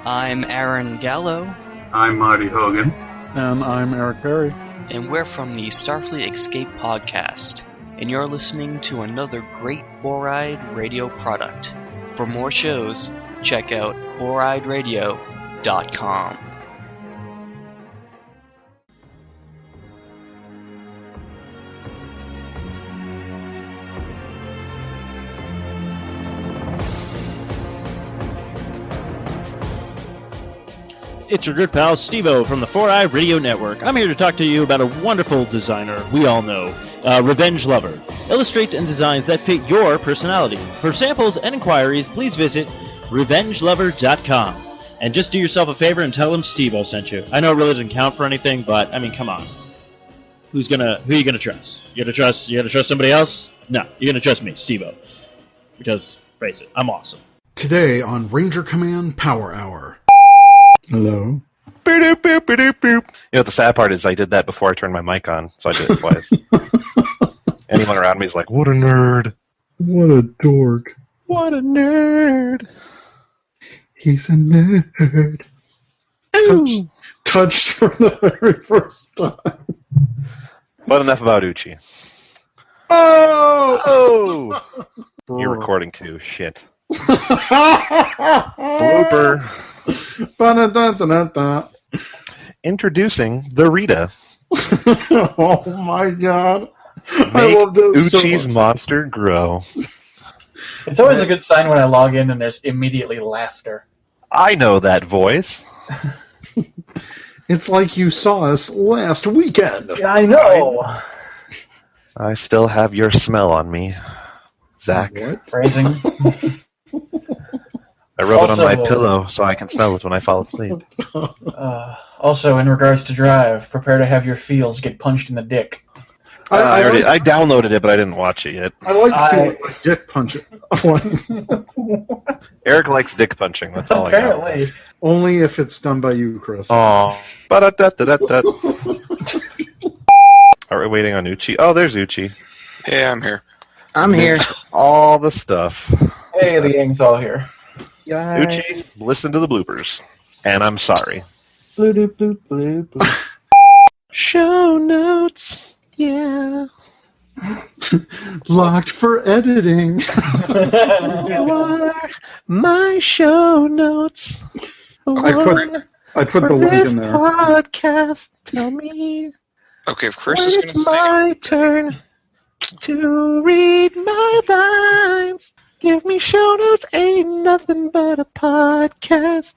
I'm Aaron Gallo. I'm Marty Hogan. And I'm Eric Berry. And we're from the Starfleet Escape podcast. And you're listening to another great Four-Eyed Radio product. For more shows, check out foureyedradio.com. It's your good pal Steve-O from the Four-Eyed Radio Network. I'm here to talk to you about a wonderful designer we all know, Revenge Lover. Illustrates and designs that fit your personality. For samples and inquiries, please visit revengelover.com. And just do yourself a favor and tell them Steve-O sent you. I know it really doesn't count for anything, but I mean, come on. Who are you gonna trust? You gonna trust somebody else? No, you're gonna trust me, Steve-O. Because, face it, I'm awesome. Today on Ranger Command Power Hour. Hello. Boop, boop, boop, boop. You know, the sad part is I did that before I turned my mic on, so I did it twice. Anyone around me is like, what a nerd. What a dork. What a nerd. He's a nerd. Touched for the very first time. But enough about Uchi. Oh! You're recording too. Shit. Blooper. Ba-da-da-da-da-da. Introducing the Rita. Oh my god. I Make love this Uchi's so much. monster grow. It's always a good sign when I log in and there's immediately laughter. I know that voice. It's like you saw us last weekend. Yeah, I know. I still have your smell on me, Zach. What? Phrasing. I rub it on Also- my pillow so I can smell it when I fall asleep. Also, in regards to Drive, prepare to have your feels get punched in the dick. I downloaded it, but I didn't watch it yet. I like feeling like dick punch it. Eric likes dick punching. That's all I got. Apparently. Only if it's done by you, Chris. Oh. Ba-da-da-da-da-da. Are we waiting on Uchi? Oh, there's Uchi. Yeah, I'm here. I'm here. All the stuff. Hey, the gang's all here. Uchi, listen to the bloopers. And I'm sorry. Bloop, bloop, bloop, bloop. Show notes. Yeah. Locked for editing. You are my show notes. I put the link in there. Podcast. Tell me Okay, if Chris when is it's going to my turn to read my lines. Give me show notes. Ain't nothing but a podcast.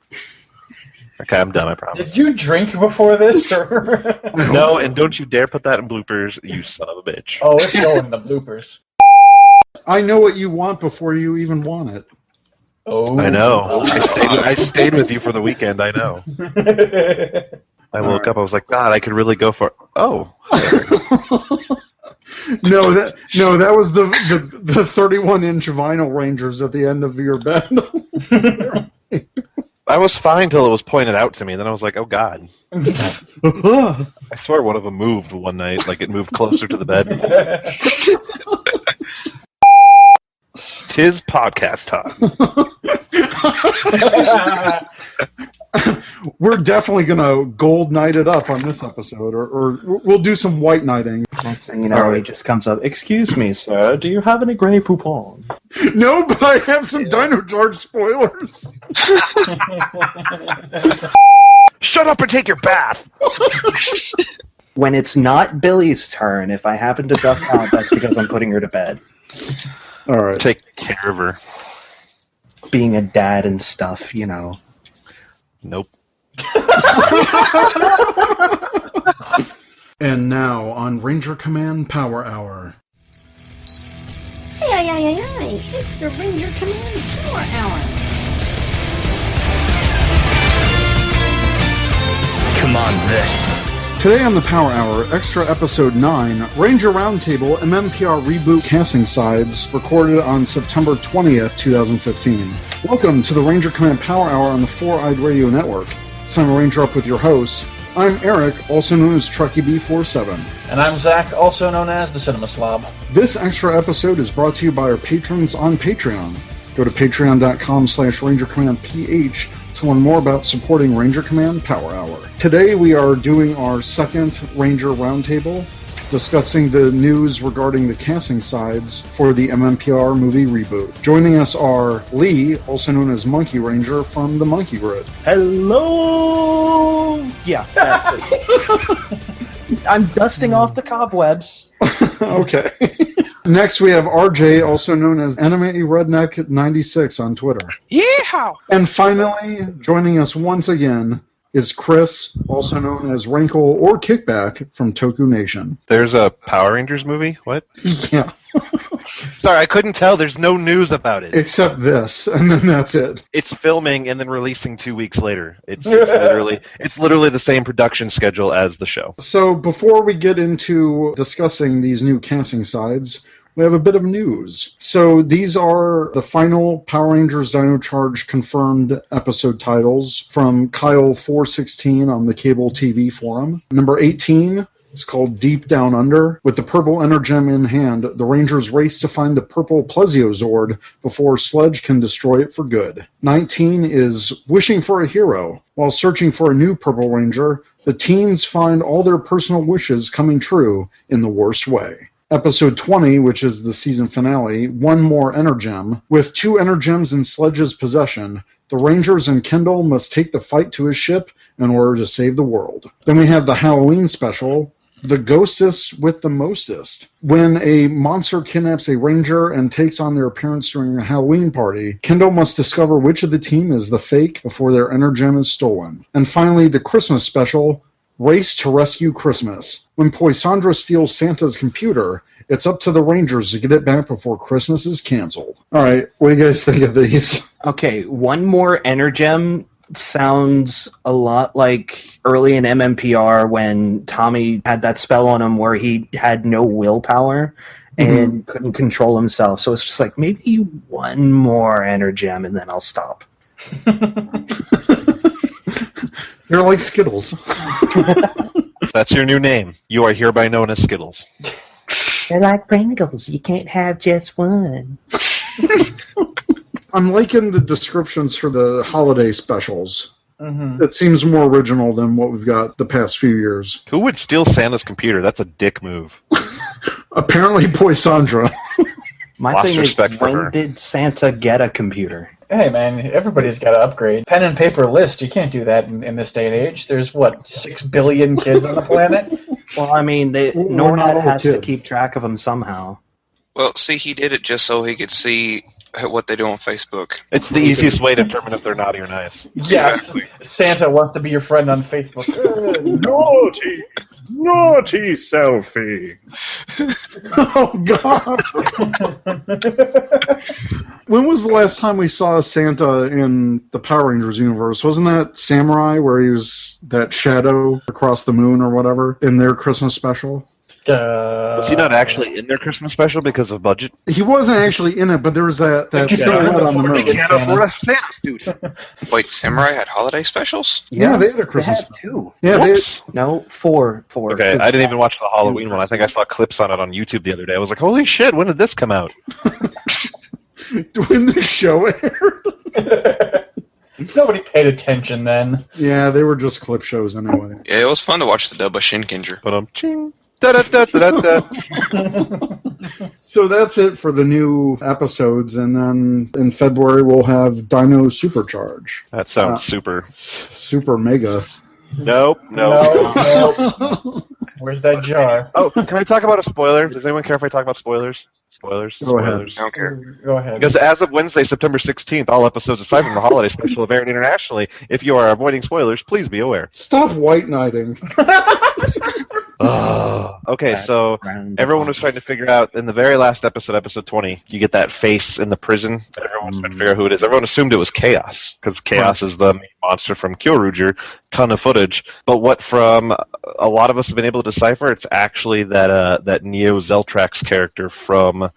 Okay, I'm done, I promise. Did you drink before this? Or? No, and don't you dare put that in bloopers, you son of a bitch. Oh, it's going in the bloopers. I know what you want before you even want it. Oh. I know. I stayed with you for the weekend, I know. I woke up, I was like, God, I could really go for... Oh. No, that was the 31-inch vinyl Rangers at the end of your bed. I was fine till it was pointed out to me, then I was like, oh God. I swear one of them moved one night, like it moved closer to the bed. Tis podcast time. We're definitely going to gold night it up on this episode, or we'll do some white knighting. Next thing you know, he just comes up, excuse me, sir, do you have any Grey Poupon? No, but I have some Dino Charge spoilers. Shut up and take your bath! When it's not Billy's turn, if I happen to duck out, that's because I'm putting her to bed. All right. Take care of her. Being a dad and stuff, you know. Nope. And now on Ranger Command Power Hour. Hey, it's the Ranger Command Power Hour. Come on, this. Today on the Power Hour, Extra Episode 9, Ranger Roundtable MMPR Reboot Casting Sides, recorded on September 20th, 2015. Welcome to the Ranger Command Power Hour on the Four-Eyed Radio Network. It's time to Ranger Up with your hosts. I'm Eric, also known as Truckee B47. And I'm Zach, also known as the Cinema Slob. This extra episode is brought to you by our patrons on Patreon. Go to patreon.com/RangerCommandPH to learn more about supporting Ranger Command Power Hour. Today we are doing our second Ranger Roundtable, discussing the news regarding the casting sides for the MMPR movie reboot. Joining us are Lee, also known as Monkey Ranger from the Monkey Grid. Hello! Yeah. That's it. I'm dusting off the cobwebs. Okay. Next we have RJ, also known as Anime Redneck 96 on Twitter. Yeehaw! And finally, joining us once again is Chris, also known as Rankle or Kickback from Toku Nation. There's a Power Rangers movie? What? Yeah. Sorry, I couldn't tell. There's no news about it. Except this, and then that's it. It's filming and then releasing 2 weeks later. It's literally the same production schedule as the show. So before we get into discussing these new casting sides, we have a bit of news. So these are the final Power Rangers Dino Charge confirmed episode titles from Kyle416 on the Cable TV forum. Number 18 is called Deep Down Under. With the purple Energem in hand, the Rangers race to find the purple Plesiozord before Sledge can destroy it for good. 19 is Wishing for a Hero. While searching for a new Purple Ranger, the teens find all their personal wishes coming true in the worst way. Episode 20, which is the season finale, One More Energem. With 2 Energems in Sledge's possession, the Rangers and Kendall must take the fight to his ship in order to save the world. Then we have the Halloween special, The Ghostest with the Mostest. When a monster kidnaps a Ranger and takes on their appearance during a Halloween party, Kendall must discover which of the team is the fake before their Energem is stolen. And finally, the Christmas special, Race to Rescue Christmas. When Poisandra steals Santa's computer, it's up to the Rangers to get it back before Christmas is canceled. All right, what do you guys think of these? Okay, One More Energem sounds a lot like early in MMPR when Tommy had that spell on him where he had no willpower and couldn't control himself. So it's just like, maybe one more Energem and then I'll stop. They're like Skittles. That's your new name. You are hereby known as Skittles. They're like Pringles. You can't have just one. I'm liking the descriptions for the holiday specials. Mm-hmm. It seems more original than what we've got the past few years. Who would steal Santa's computer? That's a dick move. Apparently Poisandra. My Lost thing is, respect for her. when did Santa get a computer? Hey, man, everybody's got to upgrade. Pen and paper list, you can't do that in this day and age. There's, 6 billion kids on the planet? Well, I mean, We're not Nomad all has to kids. keep track of them somehow. Well, see, he did it just so he could see what they do on Facebook. It's the easiest way to determine if they're naughty or nice. Yes, Santa wants to be your friend on Facebook. Naughty selfie. Oh, God. When was the last time we saw Santa in the Power Rangers universe? Wasn't that Samurai, where he was that shadow across the moon or whatever, in their Christmas special? Was he not actually in their Christmas special because of budget? He wasn't actually in it, but there was that silhouette on the moon. Can't afford a Santa suit. Wait, Samurai had holiday specials? Yeah, they had a Christmas They had two. Yeah, Whoops. No, four. Okay, I didn't even watch the Halloween one. I think I saw clips on it on YouTube the other day. I was like, holy shit, when did this come out? when the show aired. Nobody paid attention then. Yeah, they were just clip shows anyway. Yeah, it was fun to watch the dub of Shinkenger. But ching. Da-da-da-da-da-da. So that's it for the new episodes, and then in February we'll have Dino Supercharge. That sounds super. Super mega. Nope. No. Where's that jar? Oh, can I talk about a spoiler? Does anyone care if I talk about spoilers? Spoilers? Go ahead. Spoilers. I don't care. Go ahead. Because as of Wednesday, September 16th, all episodes aside from the holiday special have aired internationally. If you are avoiding spoilers, please be aware. Stop white knighting. Okay, so everyone was trying to figure out, in the very last episode, episode 20, you get that face in the prison, and everyone was trying to figure out who it is. Everyone assumed it was Chaos, because Chaos is the main monster from Kyoryuger, ton of footage. But what from a lot of us have been able to decipher, it's actually that Neo Zeltrax character from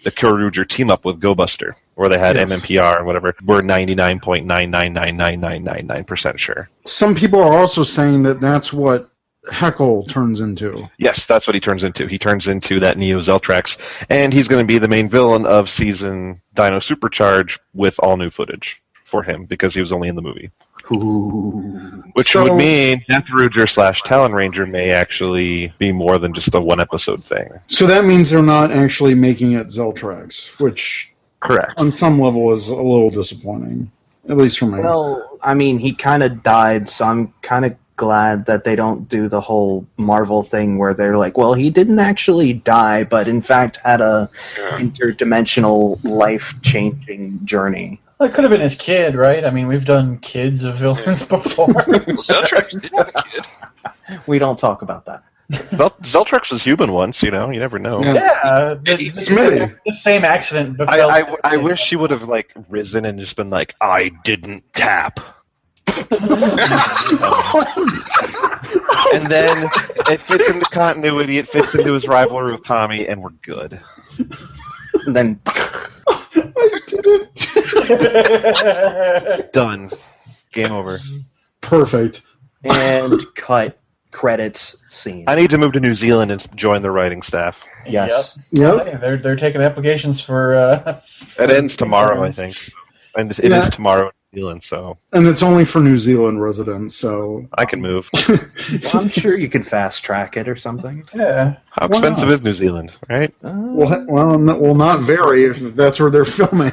the Kyoryuger team-up with Go Buster, where they had MMPR and whatever. We're 99.9999999% sure. Some people are also saying that that's what Heckle turns into. Yes, that's what he turns into. He turns into that Neo Zeltrax, and he's going to be the main villain of season Dino Supercharge with all new footage for him, because he was only in the movie. Ooh. Which So- would mean Death Ranger / Talon Ranger may actually be more than just a one-episode thing. So that means they're not actually making it Zeltrax, which Correct. on some level is a little disappointing, at least for me. Well, I mean, he kind of died, so I'm kind of glad that they don't do the whole Marvel thing where they're like, well, he didn't actually die, but in fact had a interdimensional, life-changing journey. Well, it could have been his kid, right? I mean, we've done kids of villains before. Well, Zeltrax did have a kid. We don't talk about that. Zeltrax was human once, you never know. Yeah. Yeah, Smitty. the same accident befell. I wish she would have risen and just been like, I didn't tap. And then it fits into continuity, it fits into his rivalry with Tommy, and we're good. And then I didn't. Done. Game over. Perfect. and cut credits scene. I need to move to New Zealand and join the writing staff. Yes. Yep. Hey, they're taking applications for. It ends tomorrow, I think. And it is tomorrow in New Zealand, so And it's only for New Zealand residents, so I can move. Well, I'm sure you could fast track it or something. Yeah. How expensive is New Zealand, right? well, not very if that's where they're filming.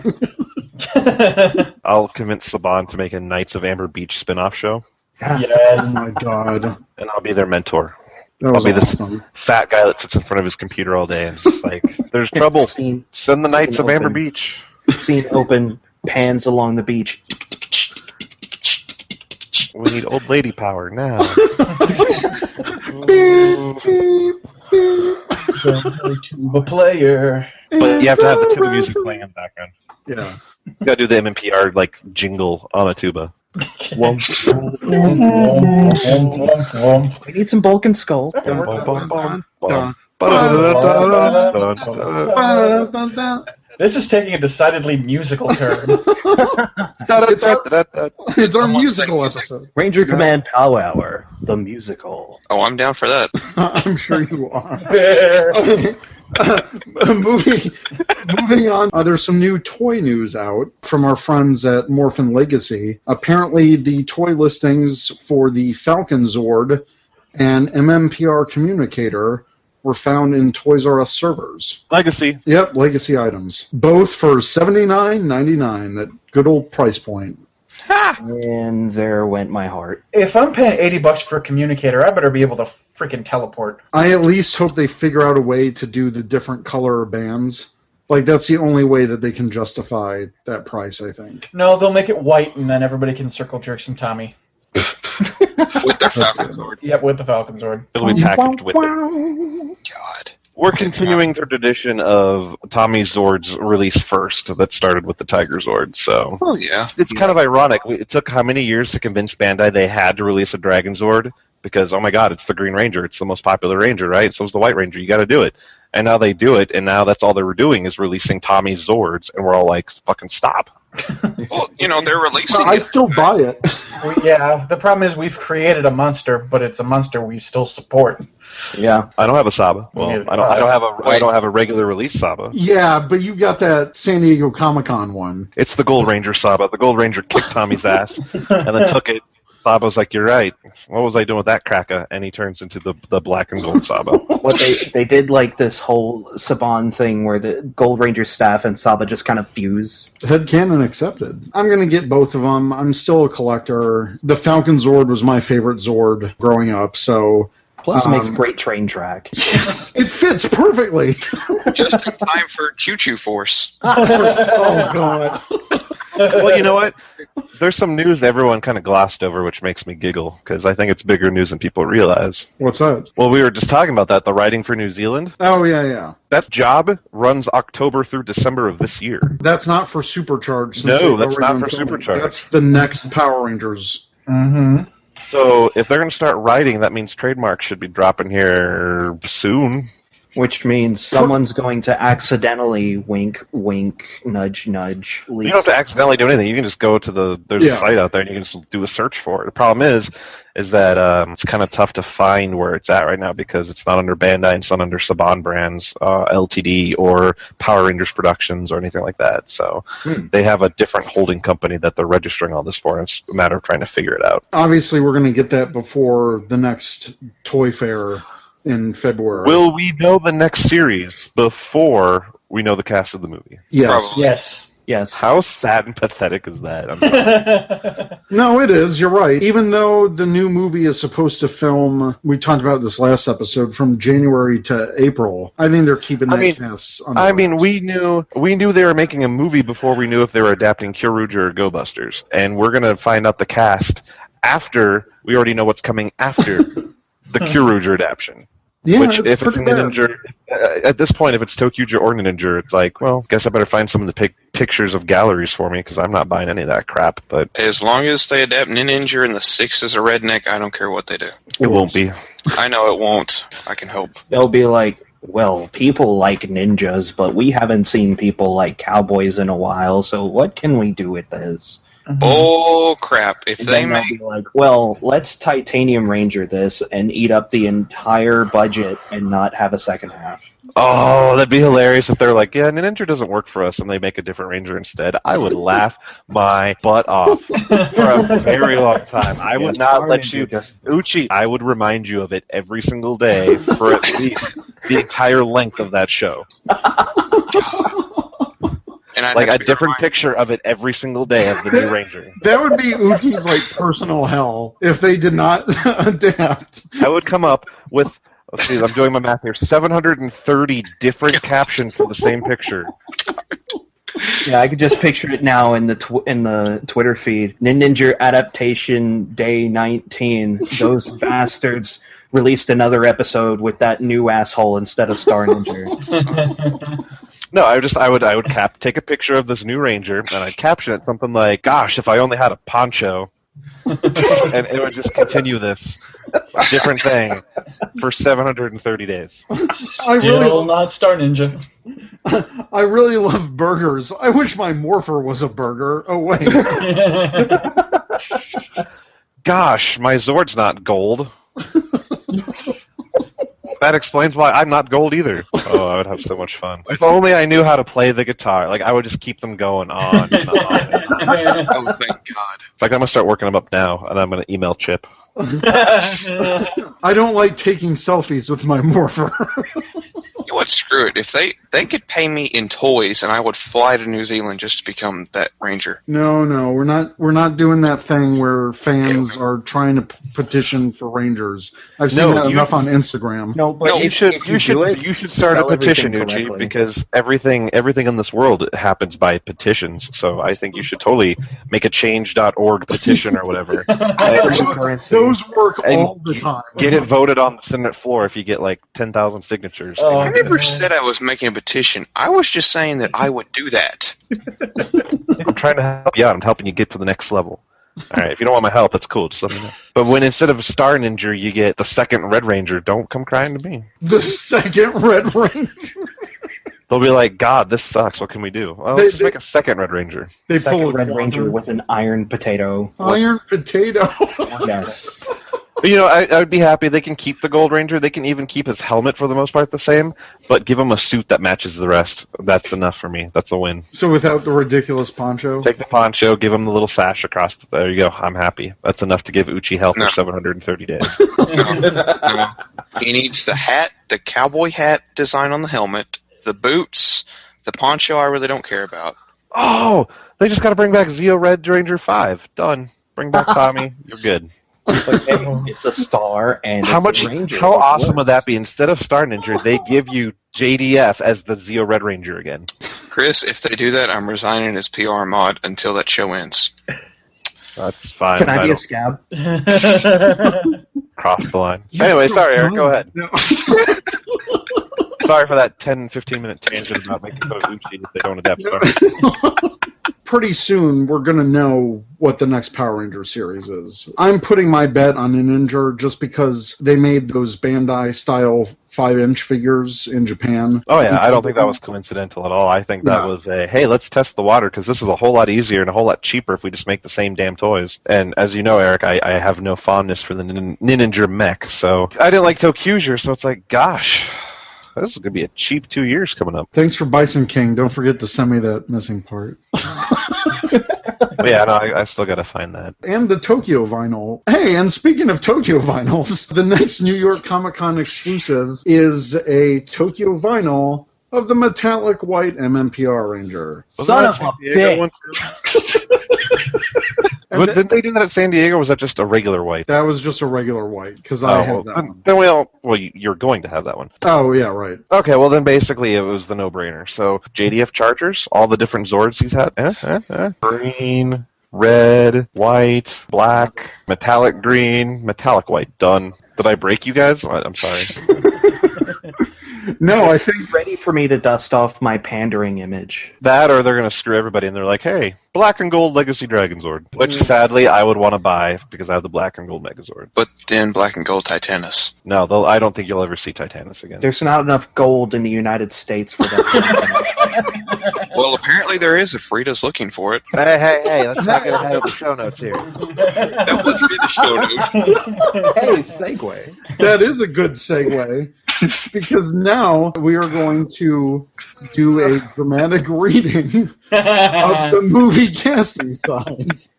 I'll convince Saban to make a Knights of Amber Beach spin-off show, Oh Yes. my god, and I'll be their mentor. that was I'll be awesome. this fat guy that sits in front of his computer all day and is just like, there's trouble. Scene, Send the Knights of Amber open. Beach. Scene open, pans along the beach. We need old lady power now. Tuba player. But you have to have the tuba music playing in the background. Yeah. You gotta do the MMPR jingle on a tuba. We need some Vulcan skulls. This is taking a decidedly musical turn. It's our musical episode. Ranger Command Power Hour, the musical. Oh, I'm down for that. I'm sure you are. Moving on, there's some new toy news out from our friends at Morphin Legacy. Apparently, the toy listings for the Falcon Zord and MMPR Communicator were found in Toys R Us servers. Legacy. Yep, Legacy items. Both for $79.99, that good old price point. And there went my heart. If I'm paying $80 for a communicator, I better be able to freaking teleport. I at least hope they figure out a way to do the different color bands. Like, that's the only way that they can justify that price, I think. No, they'll make it white, and then everybody can circle jerk some Tommy. With their Falcon Sword. Yep, with the Falcon Sword. It'll be packaged with it. God. We're continuing the tradition of Tommy Zord's release first that started with the Tiger Zord, so Oh, yeah. it's kind of ironic. It took how many years to convince Bandai they had to release a Dragon Zord? Because, oh my god, it's the Green Ranger. It's the most popular Ranger, right? So is the White Ranger. You got to do it. And now they do it, and now that's all they were doing is releasing Tommy's Zords, and we're all like, fucking stop. Well, they're releasing I it. still buy it. Yeah, the problem is we've created a monster, but it's a monster we still support. Yeah. I don't have a Saba. Well, Neither I do I. don't have a regular release Saba. Yeah, but you got that San Diego Comic-Con one. It's the Gold Ranger Saba. The Gold Ranger kicked Tommy's ass and then took it. Saba's like, you're right. What was I doing with that cracker? And he turns into the black and gold Saba. What they did like this whole Saban thing where the Gold Ranger staff and Saba just kind of fuse. Headcanon accepted. I'm going to get both of them. I'm still a collector. The Falcon Zord was my favorite Zord growing up, so Plus, it makes a great train track. it fits perfectly. Just in time for Choo Choo Force. Oh, God. Well, you know what? There's some news that everyone kind of glossed over, which makes me giggle, because I think it's bigger news than people realize. What's that? Well, we were just talking about that, the writing for New Zealand. Oh, yeah. That job runs October through December of this year. That's not for Supercharged. No, since they've that's already not been for filming. Supercharged. That's the next Power Rangers. Mm-hmm. So if they're going to start writing, that means Trademark should be dropping here soon. Which means someone's going to accidentally wink, wink, nudge, nudge. You don't have to accidentally do anything. You can just go to there's a site out there and you can just do a search for it. The problem is that it's kind of tough to find where it's at right now because it's not under Bandai, it's not under Saban Brands, LTD, or Power Rangers Productions or anything like that. So they have a different holding company that they're registering all this for, and it's a matter of trying to figure it out. Obviously, we're going to get that before the next Toy Fair in February. Will we know the next series before we know the cast of the movie? Yes. Probably. Yes. How sad and pathetic is that? I'm sorry. No, it is. You're right. Even though the new movie is supposed to film, we talked about this last episode, from January to April, I think they're keeping that cast on the ropes. we knew they were making a movie before we knew if they were adapting Kyoryuger or Go Busters. And we're going to find out the cast after we already know what's coming after the Kyoryuger adaptation. Yeah, Which, if it's Ninja, at this point, if it's Tokyuger or Ninja, it's like, well, guess I better find some of the pictures of galleries for me because I'm not buying any of that crap. But as long as they adapt Ninja and the 6 is a redneck, I don't care what they do. It won't be. I know it won't. I can hope. They'll be like, well, people like ninjas, but we haven't seen people like cowboys in a while, so what can we do with this? Oh crap! If they Then make they'll be like, well, let's Titanium Ranger this and eat up the entire budget and not have a second half. Oh, that'd be hilarious if they're like, yeah, Ninja doesn't work for us, and they make a different Ranger instead. I would laugh my butt off for a very long time. I would not let you, Uchi, I would remind you of it every single day for at least the entire length of that show. and Like a different picture of it every single day of the new Ranger. That would be Uchi's like personal hell if they did not adapt. I would come up with, let's see, I'm doing my math here, 730 different captions for the same picture. Yeah, I could just picture it now in the Twitter feed. Ninja adaptation day 19. Those bastards released another episode with that new asshole instead of Star Ninja. No, I would take a picture of this new Ranger and I'd caption it something like, "Gosh, if I only had a poncho," and it would just continue this different thing for 730 days. Still not Star Ninja. I really love burgers. I wish my morpher was a burger. Oh wait. Gosh, my Zord's not gold. That explains why I'm not gold either. Oh, I would have so much fun. If only I knew how to play the guitar. Like, I would just keep them going on and on. Oh, thank God. In fact, I'm going to start working them up now, and I'm going to email Chip. I don't like taking selfies with my morpher. You know what? Screw it. If they could pay me in toys, and I would fly to New Zealand just to become that Ranger. No, we're not doing that thing where fans are trying to petition for Rangers. I've seen that enough on Instagram. No, but you should start a petition, Uchi, because everything in this world happens by petitions. So I think you should totally make a change.org petition or whatever. Those work all the time. Get it voted on the Senate floor if you get like 10,000 signatures. I never said I was making a petition. I was just saying that I would do that. I'm trying to help you out. I'm helping you get to the next level. All right, if you don't want my help, that's cool. Just let me know. But when instead of Star Ninja, you get the second Red Ranger, don't come crying to me. The second Red Ranger? They'll be like, God, this sucks. What can we do? Well, let's just make a second Red Ranger. They Second pull Red Ranger with an iron potato. Iron potato? Yes. But, I would be happy. They can keep the Gold Ranger. They can even keep his helmet for the most part the same, but give him a suit that matches the rest. That's enough for me. That's a win. So without the ridiculous poncho? Take the poncho, give him the little sash across. There you go. I'm happy. That's enough to give Uchi health for 730 days. No. He needs the hat, the cowboy hat design on the helmet, the boots, the poncho I really don't care about. Oh, they just got to bring back Zeo Red Ranger 5. Done. Bring back Tommy. You're good. It's a star and How it's a Ranger. How awesome would that be? Instead of Star Ninja, they give you JDF as the Zeo Red Ranger again. Chris, if they do that, I'm resigning as PR mod until that show ends. That's fine. Can I be a scab? Cross the line. Anyway, sorry, Eric. Go ahead. No. Sorry for that 10, 15-minute tangent about making Uchi if they don't adapt Star. pretty soon we're going to know what the next Power Ranger series is. I'm putting my bet on Ninja just because they made those Bandai-style 5-inch figures in Japan. Oh, yeah, I don't think that was coincidental at all. I think that was a, hey, let's test the water, because this is a whole lot easier and a whole lot cheaper if we just make the same damn toys. And as you know, Eric, I have no fondness for the Ninja mech, so I didn't like Tokyuger, so it's like, gosh, this is going to be a cheap 2 years coming up. Thanks for Bison King. Don't forget to send me that missing part. Yeah, no, I still got to find that. And the Tokyo vinyl. Hey, and speaking of Tokyo vinyls, the next New York Comic Con exclusive is a Tokyo vinyl of the metallic white MMPR Ranger. Son of a bitch. But didn't they do that at San Diego, or was that just a regular white? That was just a regular white, because I had that one. Then you're going to have that one. Oh, yeah, right. Okay, well then basically it was the no-brainer. So, JDF Chargers, all the different Zords he's had. Green, red, white, black, metallic green, metallic white. Done. Did I break you guys? I'm sorry. No, I think ready for me to dust off my pandering image. That, or they're going to screw everybody, and they're like, hey, black and gold Legacy Dragon Zord. Which, sadly, I would want to buy, because I have the black and gold Megazord. But then black and gold Titanus. No, I don't think you'll ever see Titanus again. There's not enough gold in the United States for that. Well, apparently there is if Rita's looking for it. Hey, let's not get ahead of the show notes here. That wasn't in the show notes. Hey, segue. that is a good segue, because now we are going to do a dramatic reading of the movie casting signs.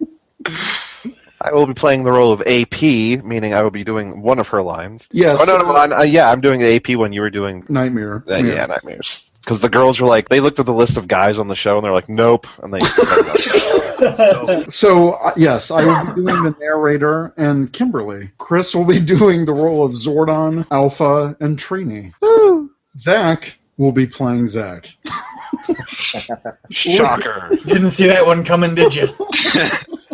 I will be playing the role of AP, meaning I will be doing one of her lines. Yes. Oh, no, I'm doing the AP when you were doing... Nightmare. Yeah, Nightmares. Because the girls were like, they looked at the list of guys on the show, and they're like, nope. And they... So, yes, I will be doing the narrator and Kimberly. Chris will be doing the role of Zordon, Alpha, and Trini. Zach will be playing Zach. Shocker. Didn't see that one coming, did you?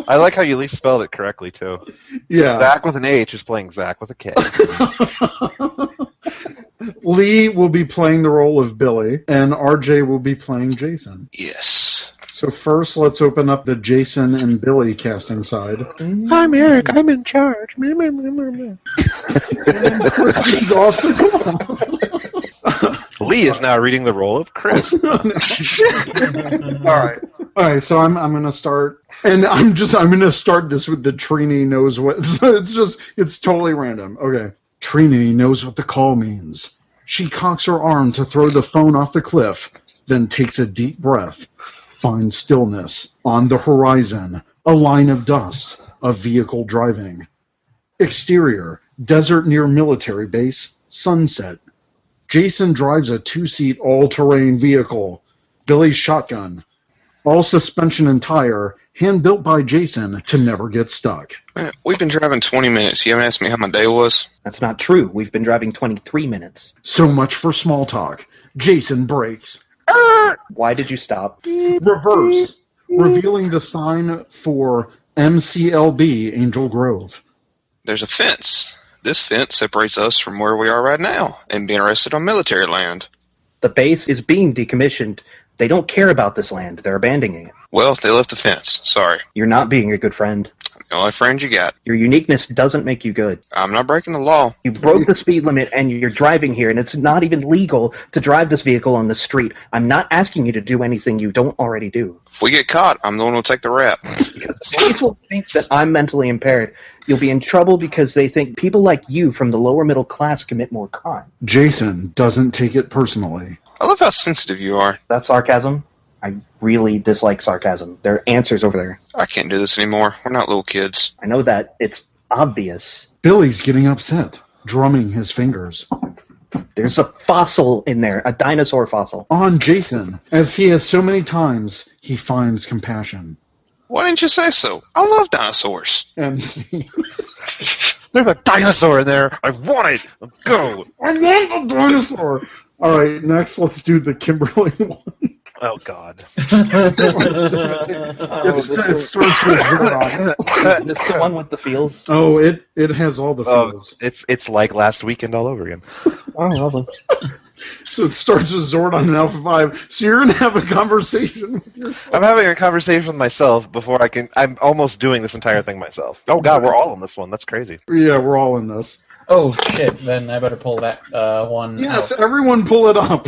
I like how you at least spelled it correctly, too. Yeah. Zach with an H is playing Zach with a K. Lee will be playing the role of Billy, and RJ will be playing Jason. Yes. So first, let's open up the Jason and Billy casting side. I'm Eric. I'm in charge. Chris is off the call. Lee is now reading the role of Chris. All right. So I'm going to start, and I'm going to start this with the Trini knows what. So it's totally random. Okay. Trini knows what the call means. She cocks her arm to throw the phone off the cliff, then takes a deep breath. Finds stillness. On the horizon, a line of dust. A vehicle driving. Exterior, desert near military base. Sunset. Jason drives a 2-seat all-terrain vehicle. Billy's shotgun. All suspension and tire, hand-built by Jason to never get stuck. We've been driving 20 minutes. You haven't asked me how my day was? That's not true. We've been driving 23 minutes. So much for small talk. Jason brakes. Why did you stop? Reverse. Revealing the sign for MCLB Angel Grove. There's a fence. This fence separates us from where we are right now and being arrested on military land. The base is being decommissioned. They don't care about this land. They're abandoning it. Well, they left the fence. Sorry. You're not being a good friend. The only friend you got. Your uniqueness doesn't make you good. I'm not breaking the law. You broke the speed limit and you're driving here, and it's not even legal to drive this vehicle on the street. I'm not asking you to do anything you don't already do. If we get caught, I'm the one who'll take the rap. Because the police will think that I'm mentally impaired. You'll be in trouble because they think people like you from the lower middle class commit more crime. Jason doesn't take it personally. I love how sensitive you are. That's sarcasm? I really dislike sarcasm. There are answers over there. I can't do this anymore. We're not little kids. I know that. It's obvious. Billy's getting upset, drumming his fingers. There's a fossil in there, a dinosaur fossil. On Jason, as he has so many times, he finds compassion. Why didn't you say so? I love dinosaurs. MC. There's a dinosaur in there. I want it. Let's go. I want the dinosaur. All right, next let's do the Kimberly one. Oh, God. It starts with Zordon. This the one with the feels? Oh, it has all the feels. It's like last weekend all over again. Oh, lovely. So it starts with Zordon and Alpha 5. So you're going to have a conversation with yourself. I'm having a conversation with myself before I can. I'm almost doing this entire thing myself. Oh God, we're all in this one. That's crazy. Yeah, we're all in this. Oh shit! Then I better pull that one. Yes, out. everyone pull it up.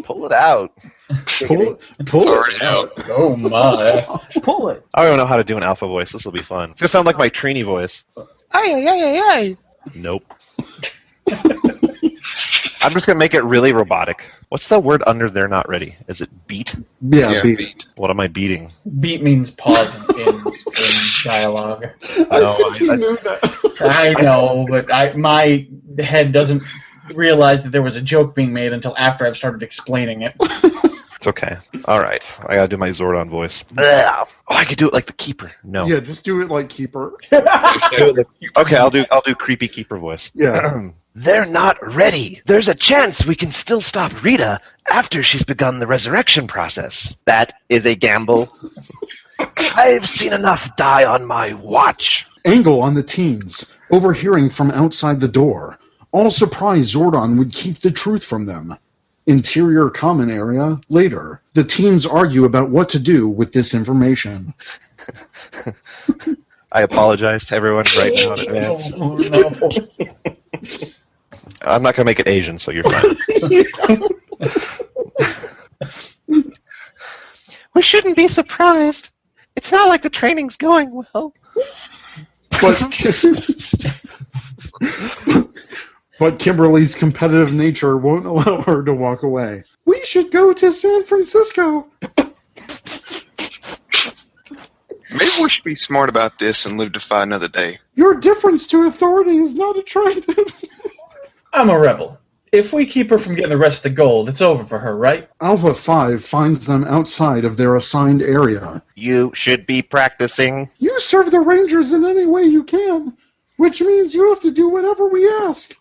Pull it out. Pull It's it already out. Oh my! Pull it. I don't even know how to do an alpha voice. This will be fun. It's gonna sound like my Trini voice. Nope. I'm just gonna make it really robotic. What's the word under there? Not ready. Is it beat? Yeah, beat. beat. What am I beating? Beat means pause in dialogue. I think you knew that. I know, but my head doesn't realize that there was a joke being made until after I've started explaining it. It's okay. All right. I gotta do my Zordon voice. Ugh. Oh, I could do it like the Keeper. No. Yeah, just do it like Keeper. Okay, I'll do creepy Keeper voice. Yeah. They're not ready. There's a chance we can still stop Rita after she's begun the resurrection process. That is a gamble. I've seen enough die on my watch. Angle on the teens, overhearing from outside the door. All surprised Zordon would keep the truth from them. Interior common area, later. The teens argue about what to do with this information. I apologize to everyone right now in advance. Oh, no. I'm not gonna make it Asian, so you're fine. We shouldn't be surprised. It's not like the training's going well. But Kimberly's competitive nature won't allow her to walk away. We should go to San Francisco. Maybe we should be smart about this and live to fight another day. Your difference to authority is not attractive. I'm a rebel. If we keep her from getting the rest of the gold, it's over for her, right? Alpha 5 finds them outside of their assigned area. You should be practicing. You serve the Rangers in any way you can, which means you have to do whatever we ask.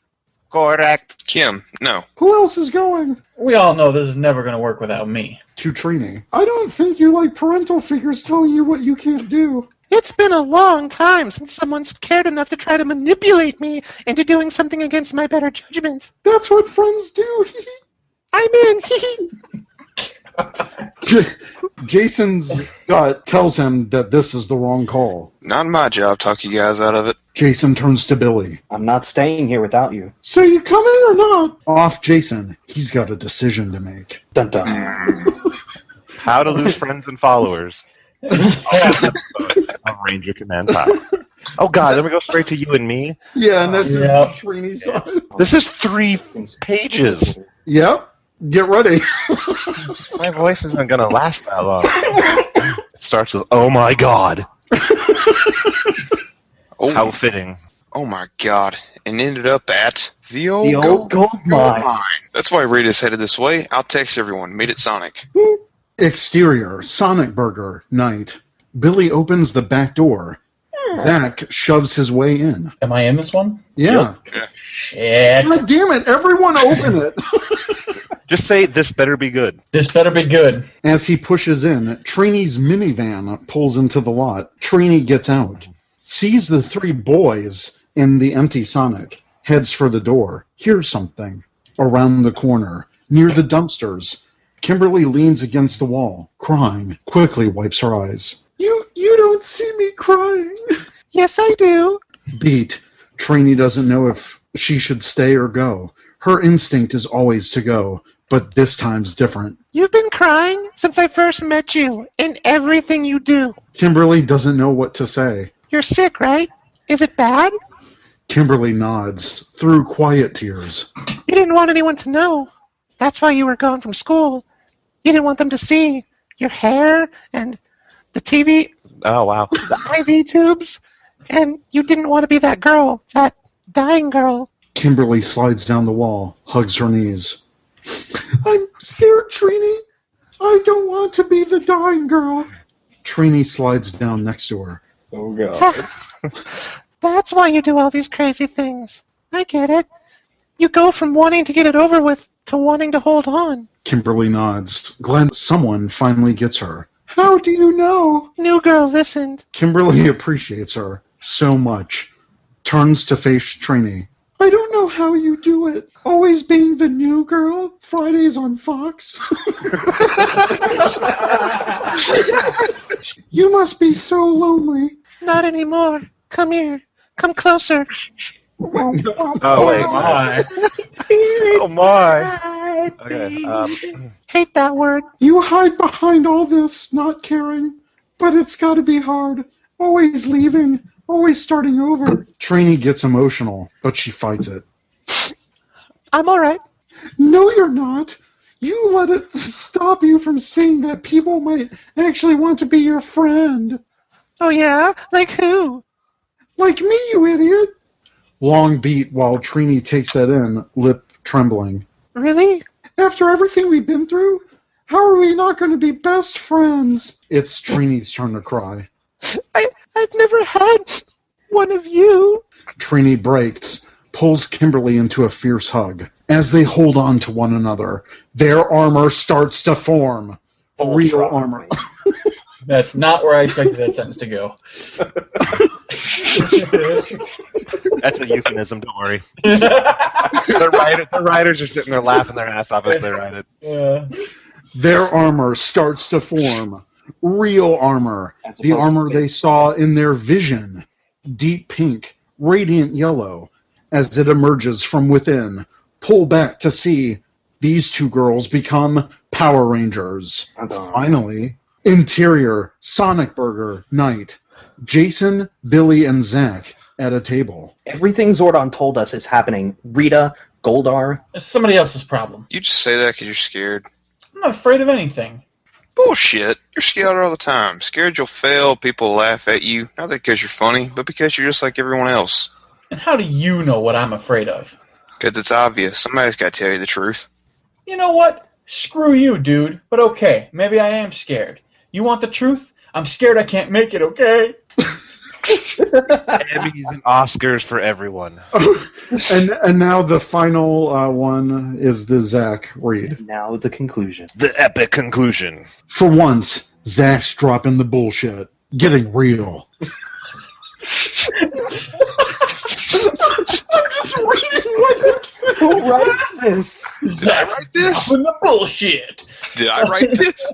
Correct. Kim, no. Who else is going? We all know this is never going to work without me. To Trini. I don't think you like parental figures telling you what you can't do. It's been a long time since someone's cared enough to try to manipulate me into doing something against my better judgment. That's what friends do. I'm in. Jason's gut tells him that this is the wrong call. Not my job, talk you guys out of it. Jason turns to Billy. I'm not staying here without you. So you coming or not? Off Jason. He's got a decision to make. Dun dun. How to lose friends and followers. Of Ranger Command Power. Oh God, then we go straight to you and me. Yeah, and this is Yep. Trini's side. This is 3 pages. Yep. Get ready. My voice isn't gonna last that long. It starts with, "Oh my God." Oh, How fitting. oh my god. And ended up at the old, The old gold mine. That's why Rita's headed this way. I'll text everyone. Meet at Sonic. Exterior, Sonic Burger, night. Billy opens the back door. Zach shoves his way in. Am I in this one? Yeah. Shit. God damn it, everyone open it. Just say, "This better be good." This better be good. As he pushes in, Trini's minivan pulls into the lot. Trini gets out, sees the 3 boys in the empty Sonic, heads for the door, hears something. Around the corner, near the dumpsters, Kimberly leans against the wall, crying, quickly wipes her eyes. You don't see me crying. Yes, I do. Beat. Trini doesn't know if she should stay or go. Her instinct is always to go, but this time's different. You've been crying since I first met you in everything you do. Kimberly doesn't know what to say. You're sick, right? Is it bad? Kimberly nods, through quiet tears. You didn't want anyone to know. That's why you were gone from school. You didn't want them to see your hair and the TV, Oh wow. the IV tubes, and you didn't want to be that girl, that dying girl. Kimberly slides down the wall, hugs her knees. I'm scared, Trini. I don't want to be the dying girl. Trini slides down next to her. Oh god. That's why you do all these crazy things. I get it. You go from wanting to get it over with to wanting to hold on. Kimberly nods. Glad someone finally gets her. How do you know? New girl listened. Kimberly appreciates her so much. Turns to face Trini. I don't know how you do it. Always being the new girl. Fridays on Fox. You must be so lonely. Not anymore. Come here. Come closer. Oh, wait. my. Oh, my. Okay. Hate that word. You hide behind all this, not caring. But it's got to be hard. Always leaving. Always starting over. Trini gets emotional, but she fights it. I'm alright. No, you're not. You let it stop you from seeing that people might actually want to be your friend. Oh yeah? Like who? Like me, you idiot. Long beat while Trini takes that in, lip trembling. Really? After everything we've been through, how are we not going to be best friends? It's Trini's turn to cry. I've never had one of you. Trini breaks, pulls Kimberly into a fierce hug. As they hold on to one another, their armor starts to form. Real armor. That's not where I expected that sentence to go. That's a euphemism, don't worry. The writers are sitting there laughing their ass off as they write it. Yeah. Their armor starts to form. Real armor. The armor they saw in their vision. Deep pink, radiant yellow. As it emerges from within, pull back to see these two girls become Power Rangers. Finally. Interior, Sonic Burger, night. Jason, Billy, and Zach at a table. Everything Zordon told us is happening. Rita, Goldar. It's somebody else's problem. You just say that because you're scared. I'm not afraid of anything. Bullshit. You're scared all the time. Scared you'll fail, people will laugh at you. Not because you're funny, but because you're just like everyone else. And how do you know what I'm afraid of? Because it's obvious. Somebody's got to tell you the truth. You know what? Screw you, dude. But okay, maybe I am scared. You want the truth? I'm scared I can't make it, okay? Emmys and Oscars for everyone. And now the final one is the Zach read. Now the conclusion. The epic conclusion. For once, Zach's dropping the bullshit. Getting real. I'm just reading what it says. Who writes this? Zach's write this? dropping the bullshit. Did I write this?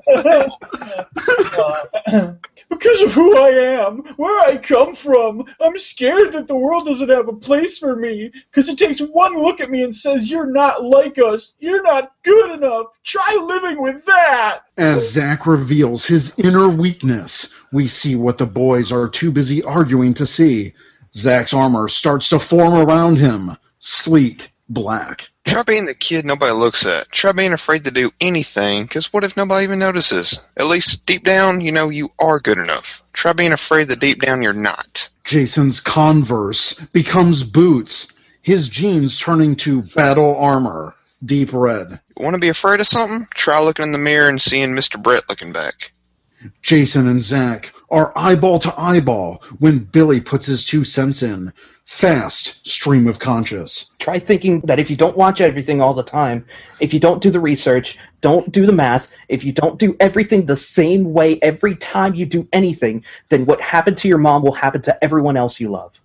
Because of who I am, where I come from, I'm scared that the world doesn't have a place for me. Because it takes one look at me and says, you're not like us. You're not good enough. Try living with that. As Zach reveals his inner weakness, we see what the boys are too busy arguing to see. Zach's armor starts to form around him. Sleek, black. Try being the kid nobody looks at. Try being afraid to do anything, because what if nobody even notices? At least deep down, you know you are good enough. Try being afraid that deep down you're not. Jason's Converse becomes boots, his jeans turning to battle armor, deep red. Want to be afraid of something? Try looking in the mirror and seeing Mr. Brett looking back. Jason and Zach are eyeball to eyeball when Billy puts his 2 cents in. Fast stream of conscious. Try thinking that if you don't watch everything all the time, if you don't do the research, don't do the math, if you don't do everything the same way every time you do anything, then what happened to your mom will happen to everyone else you love.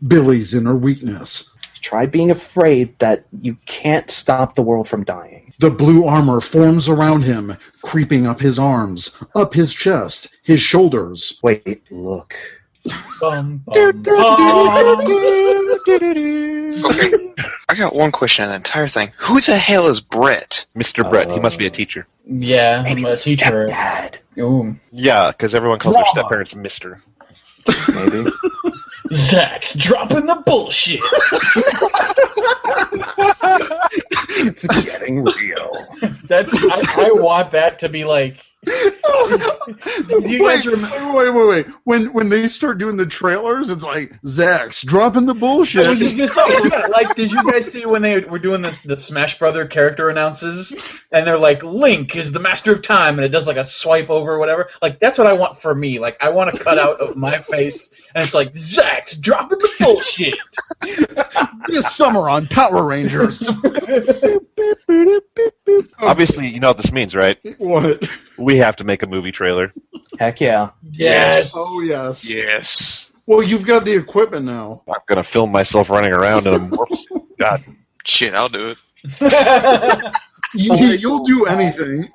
Billy's inner weakness. Try being afraid that you can't stop the world from dying. The blue armor forms around him, creeping up his arms, up his chest, his shoulders. Wait, look. Okay, I got one question on the entire thing. Who the hell is Brett? Mr. Brett. He must be a teacher. Yeah, Maybe I'm a the teacher. stepdad. Ooh. Yeah, because everyone calls their step-parents Mr. Maybe. Zach's dropping the bullshit. It's getting real. I want that to be like. Do you guys remember? Wait. When they start doing the trailers, it's like, Zach's dropping the bullshit. I was just gonna say, like, did you guys see when they were doing the Smash Brother character announces, and they're like, Link is the master of time, and it does like a swipe over or whatever? Like, that's what I want for me. Like, I want a cutout of my face, and it's like, Zach's dropping the bullshit. This summer on Power Rangers. Obviously, you know what this means, right? What? We have to make a movie trailer. Heck yeah. Yes. Oh, yes. Yes. Well, you've got the equipment now. I'm going to film myself running around in a morph suit. God. Shit, I'll do it. You'll do anything.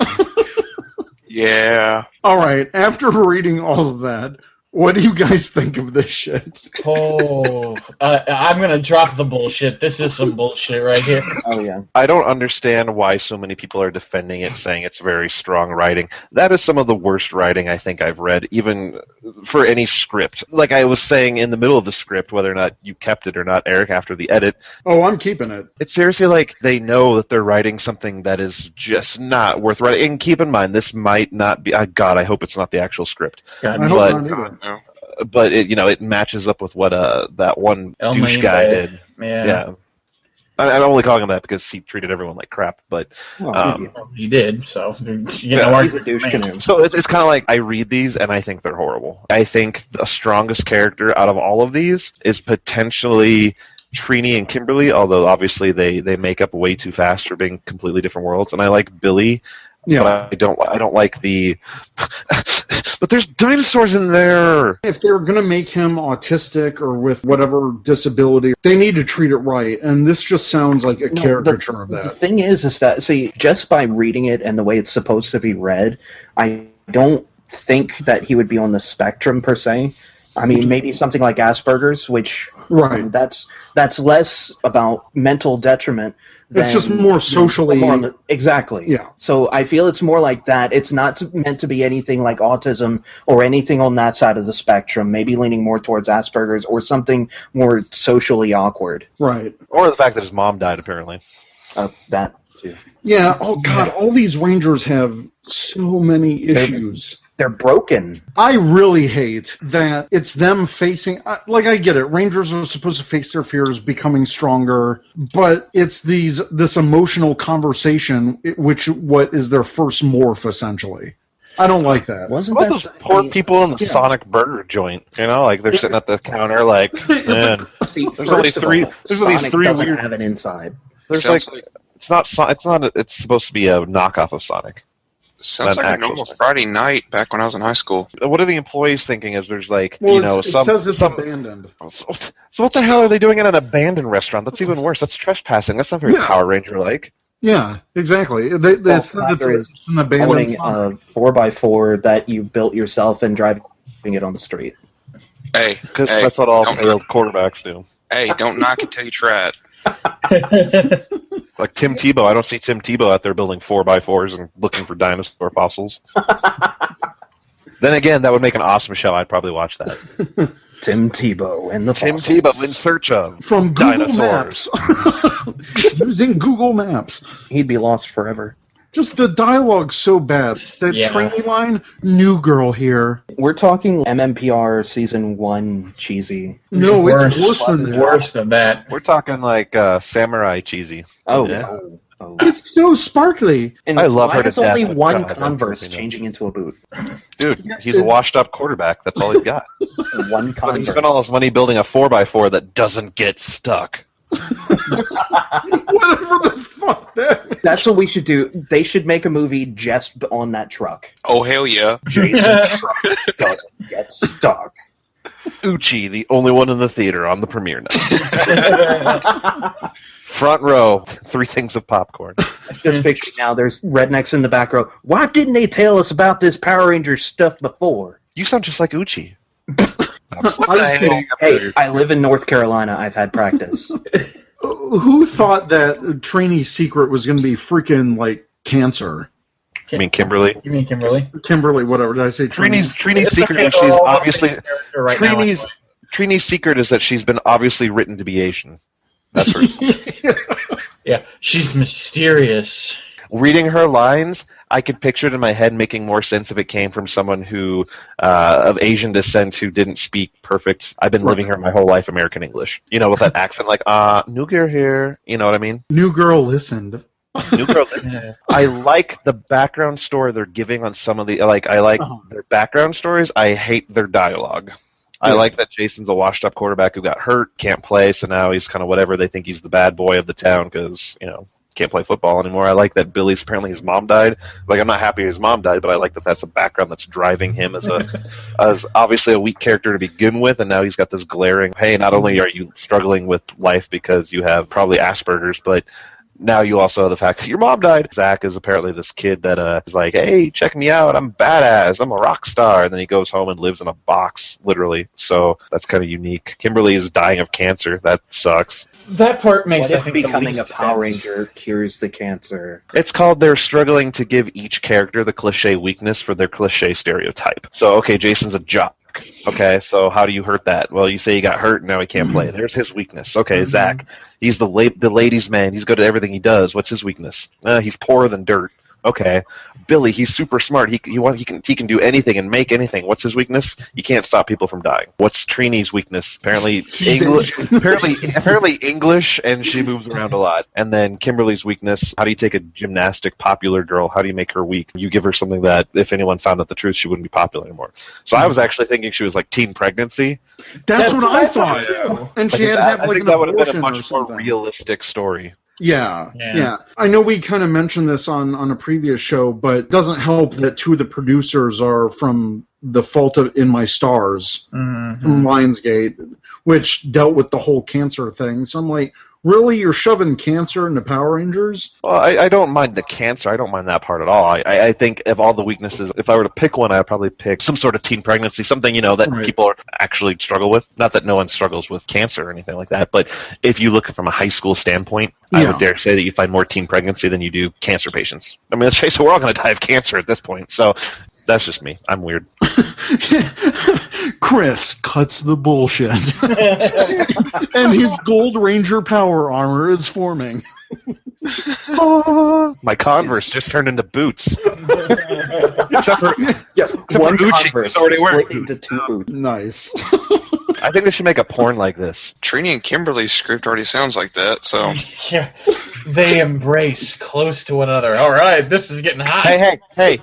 Yeah. All right. After reading all of that, what do you guys think of this shit? I'm gonna drop the bullshit. This is some bullshit right here. Oh yeah. I don't understand why so many people are defending it, saying it's very strong writing. That is some of the worst writing I think I've read, even for any script. Like I was saying in the middle of the script, whether or not you kept it or not, Eric, after the edit. Oh, I'm keeping it. It's seriously like they know that they're writing something that is just not worth writing. And keep in mind, this might not be. God, I hope it's not the actual script. God, I hope not either. No. But it matches up with what that one El douche Maine guy Bay. did. Yeah. I'm only calling him that because he treated everyone like crap. But He did, so He's a douche canoe. so it's kind of like I read these and I think they're horrible. I think the strongest character out of all of these is potentially Trini and Kimberly, although obviously they make up way too fast for being completely different worlds. And I like Billy. Yeah. But I don't like the. But there's dinosaurs in there. If they're going to make him autistic or with whatever disability, they need to treat it right. And this just sounds like a caricature of The that. thing is that, see, just by reading it and the way it's supposed to be read, I don't think that he would be on the spectrum per se. I mean, maybe something like Asperger's, which Right. that's less about mental detriment. It's just more socially. Exactly. Yeah. So I feel it's more like that. It's not meant to be anything like autism or anything on that side of the spectrum. Maybe leaning more towards Asperger's or something more socially awkward. Right. Or the fact that his mom died, apparently. That too. Yeah. Oh God. All these Rangers have so many issues. They're broken. I really hate that it's them facing. Like I get it. Rangers are supposed to face their fears, becoming stronger, but it's this emotional conversation, what is their first morph essentially. I don't like that. Wasn't What that about those poor people in the Sonic Burger joint? Like they're sitting at the counter, like, man. See, There's only first of three. all, There's only Sonic three doesn't weird. have an inside. There's Sounds like it's not. It's supposed to be a knockoff of Sonic. Sounds An like a actual normal Sonic. Friday night back when I was in high school. What are the employees thinking? As there's like, Well, it some. says it's some abandoned. so what the hell are they doing in an abandoned restaurant? That's even worse. That's trespassing. That's not very Yeah. Power Ranger like. Yeah, exactly. They said it's an abandoned. Owning a 4x4 that you built yourself and driving it on the street. Hey, Because hey, that's what all don't- failed quarterbacks do. Hey, don't knock it till you try it. Like Tim Tebow. I don't see Tim Tebow out there building 4x4s and looking for dinosaur fossils. Then again, that would make an awesome show. I'd probably watch that. Tim Tebow and the Tim fossils. Tebow in search of From Google dinosaurs. Maps. Using Google Maps. He'd be lost forever. Just the dialogue's so bad. That Yeah. training line, new girl here. We're talking MMPR Season 1 cheesy. No, it's worse than that. Worse than that. We're talking like samurai cheesy. Oh, Yeah. oh, oh. It's so sparkly. And I love why her to is only death, but one God, that Converse drives me nuts. changing into a boot? Dude, he's a washed-up quarterback. That's all he's got. One But he Converse. spent all his money building a 4x4 that doesn't get stuck. Whatever the fuck that means. That's what we should do. They should make a movie just on that truck. Oh, hell yeah. Jason's truck doesn't get stuck. Uchi, the only one in the theater on the premiere night. Front row, 3 things of popcorn. Just picture now, there's rednecks in the back row. Why didn't they tell us about this Power Ranger stuff before? You sound just like Uchi. Hey, I live in North Carolina. I've had practice. Who thought that Trini's secret was going to be freaking, like, cancer? I mean, Kimberly. You mean Kimberly? Kimberly, whatever. Did I say Trini? Trini's secret is she's obviously... Trini's secret is that she's been obviously written to be Asian. That's her. Yeah, she's mysterious. Reading her lines, I could picture it in my head making more sense if it came from someone who of Asian descent who didn't speak perfect. I've been living here my whole life, American English. With that accent, like, new girl here. You know what I mean? New girl listened. New girl. Yeah. I like the background story they're giving on some of the I like their background stories. I hate their dialogue. I like that Jason's a washed-up quarterback who got hurt, can't play, so now he's kind of whatever. They think he's the bad boy of the town because, can't play football anymore. I like that Billy's apparently his mom died. Like, I'm not happy his mom died, but I like that that's a background that's driving him as as obviously a weak character to begin with, and now he's got this glaring, hey, not only are you struggling with life because you have probably Asperger's, but now you also have the fact that your mom died. Zach is apparently this kid that is like, hey, check me out. I'm badass. I'm a rock star. And then he goes home and lives in a box, literally. So that's kind of unique. Kimberly is dying of cancer. That sucks. That part makes, What I if think, becoming the a least Power sense. Ranger cures the cancer? It's called they're struggling to give each character the cliche weakness for their cliche stereotype. So, okay, Jason's a jock. Okay, so how do you hurt that? Well, you say he got hurt and now he can't play. There's his weakness. Okay, Zach, he's the ladies' man. He's good at everything he does. What's his weakness? He's poorer than dirt. Okay, Billy, he's super smart. He can do anything and make anything. What's his weakness? You can't stop people from dying. What's Trini's weakness? Apparently English. apparently English, and she moves around a lot. And then Kimberly's weakness: how do you take a gymnastic popular girl? How do you make her weak? You give her something that, if anyone found out the truth, she wouldn't be popular anymore. So I was actually thinking she was like teen pregnancy. That's what I thought. Too. And she had to have I like think an that would have been a abortion or much more something. realistic story. Yeah. I know we kind of mentioned this on a previous show, but it doesn't help that two of the producers are from The Fault in My Stars, from Lionsgate, which dealt with the whole cancer thing. So I'm like, really? You're shoving cancer into Power Rangers? Well, I don't mind the cancer. I don't mind that part at all. I think of all the weaknesses, if I were to pick one, I'd probably pick some sort of teen pregnancy, something, that people actually struggle with. Not that no one struggles with cancer or anything like that, but if you look from a high school standpoint, I would dare say that you find more teen pregnancy than you do cancer patients. I mean, let's face it, we're all going to die of cancer at this point, so that's just me. I'm weird. Chris cuts the bullshit. And his Gold Ranger power armor is forming. My Converse just turned into boots. Except for One Uchi, Converse who's already wearing split into boots. two boots. Nice. I think they should make a porn like this. Trini and Kimberly's script already sounds like that, so. Yeah, they embrace close to one another. All right, this is getting hot. Hey!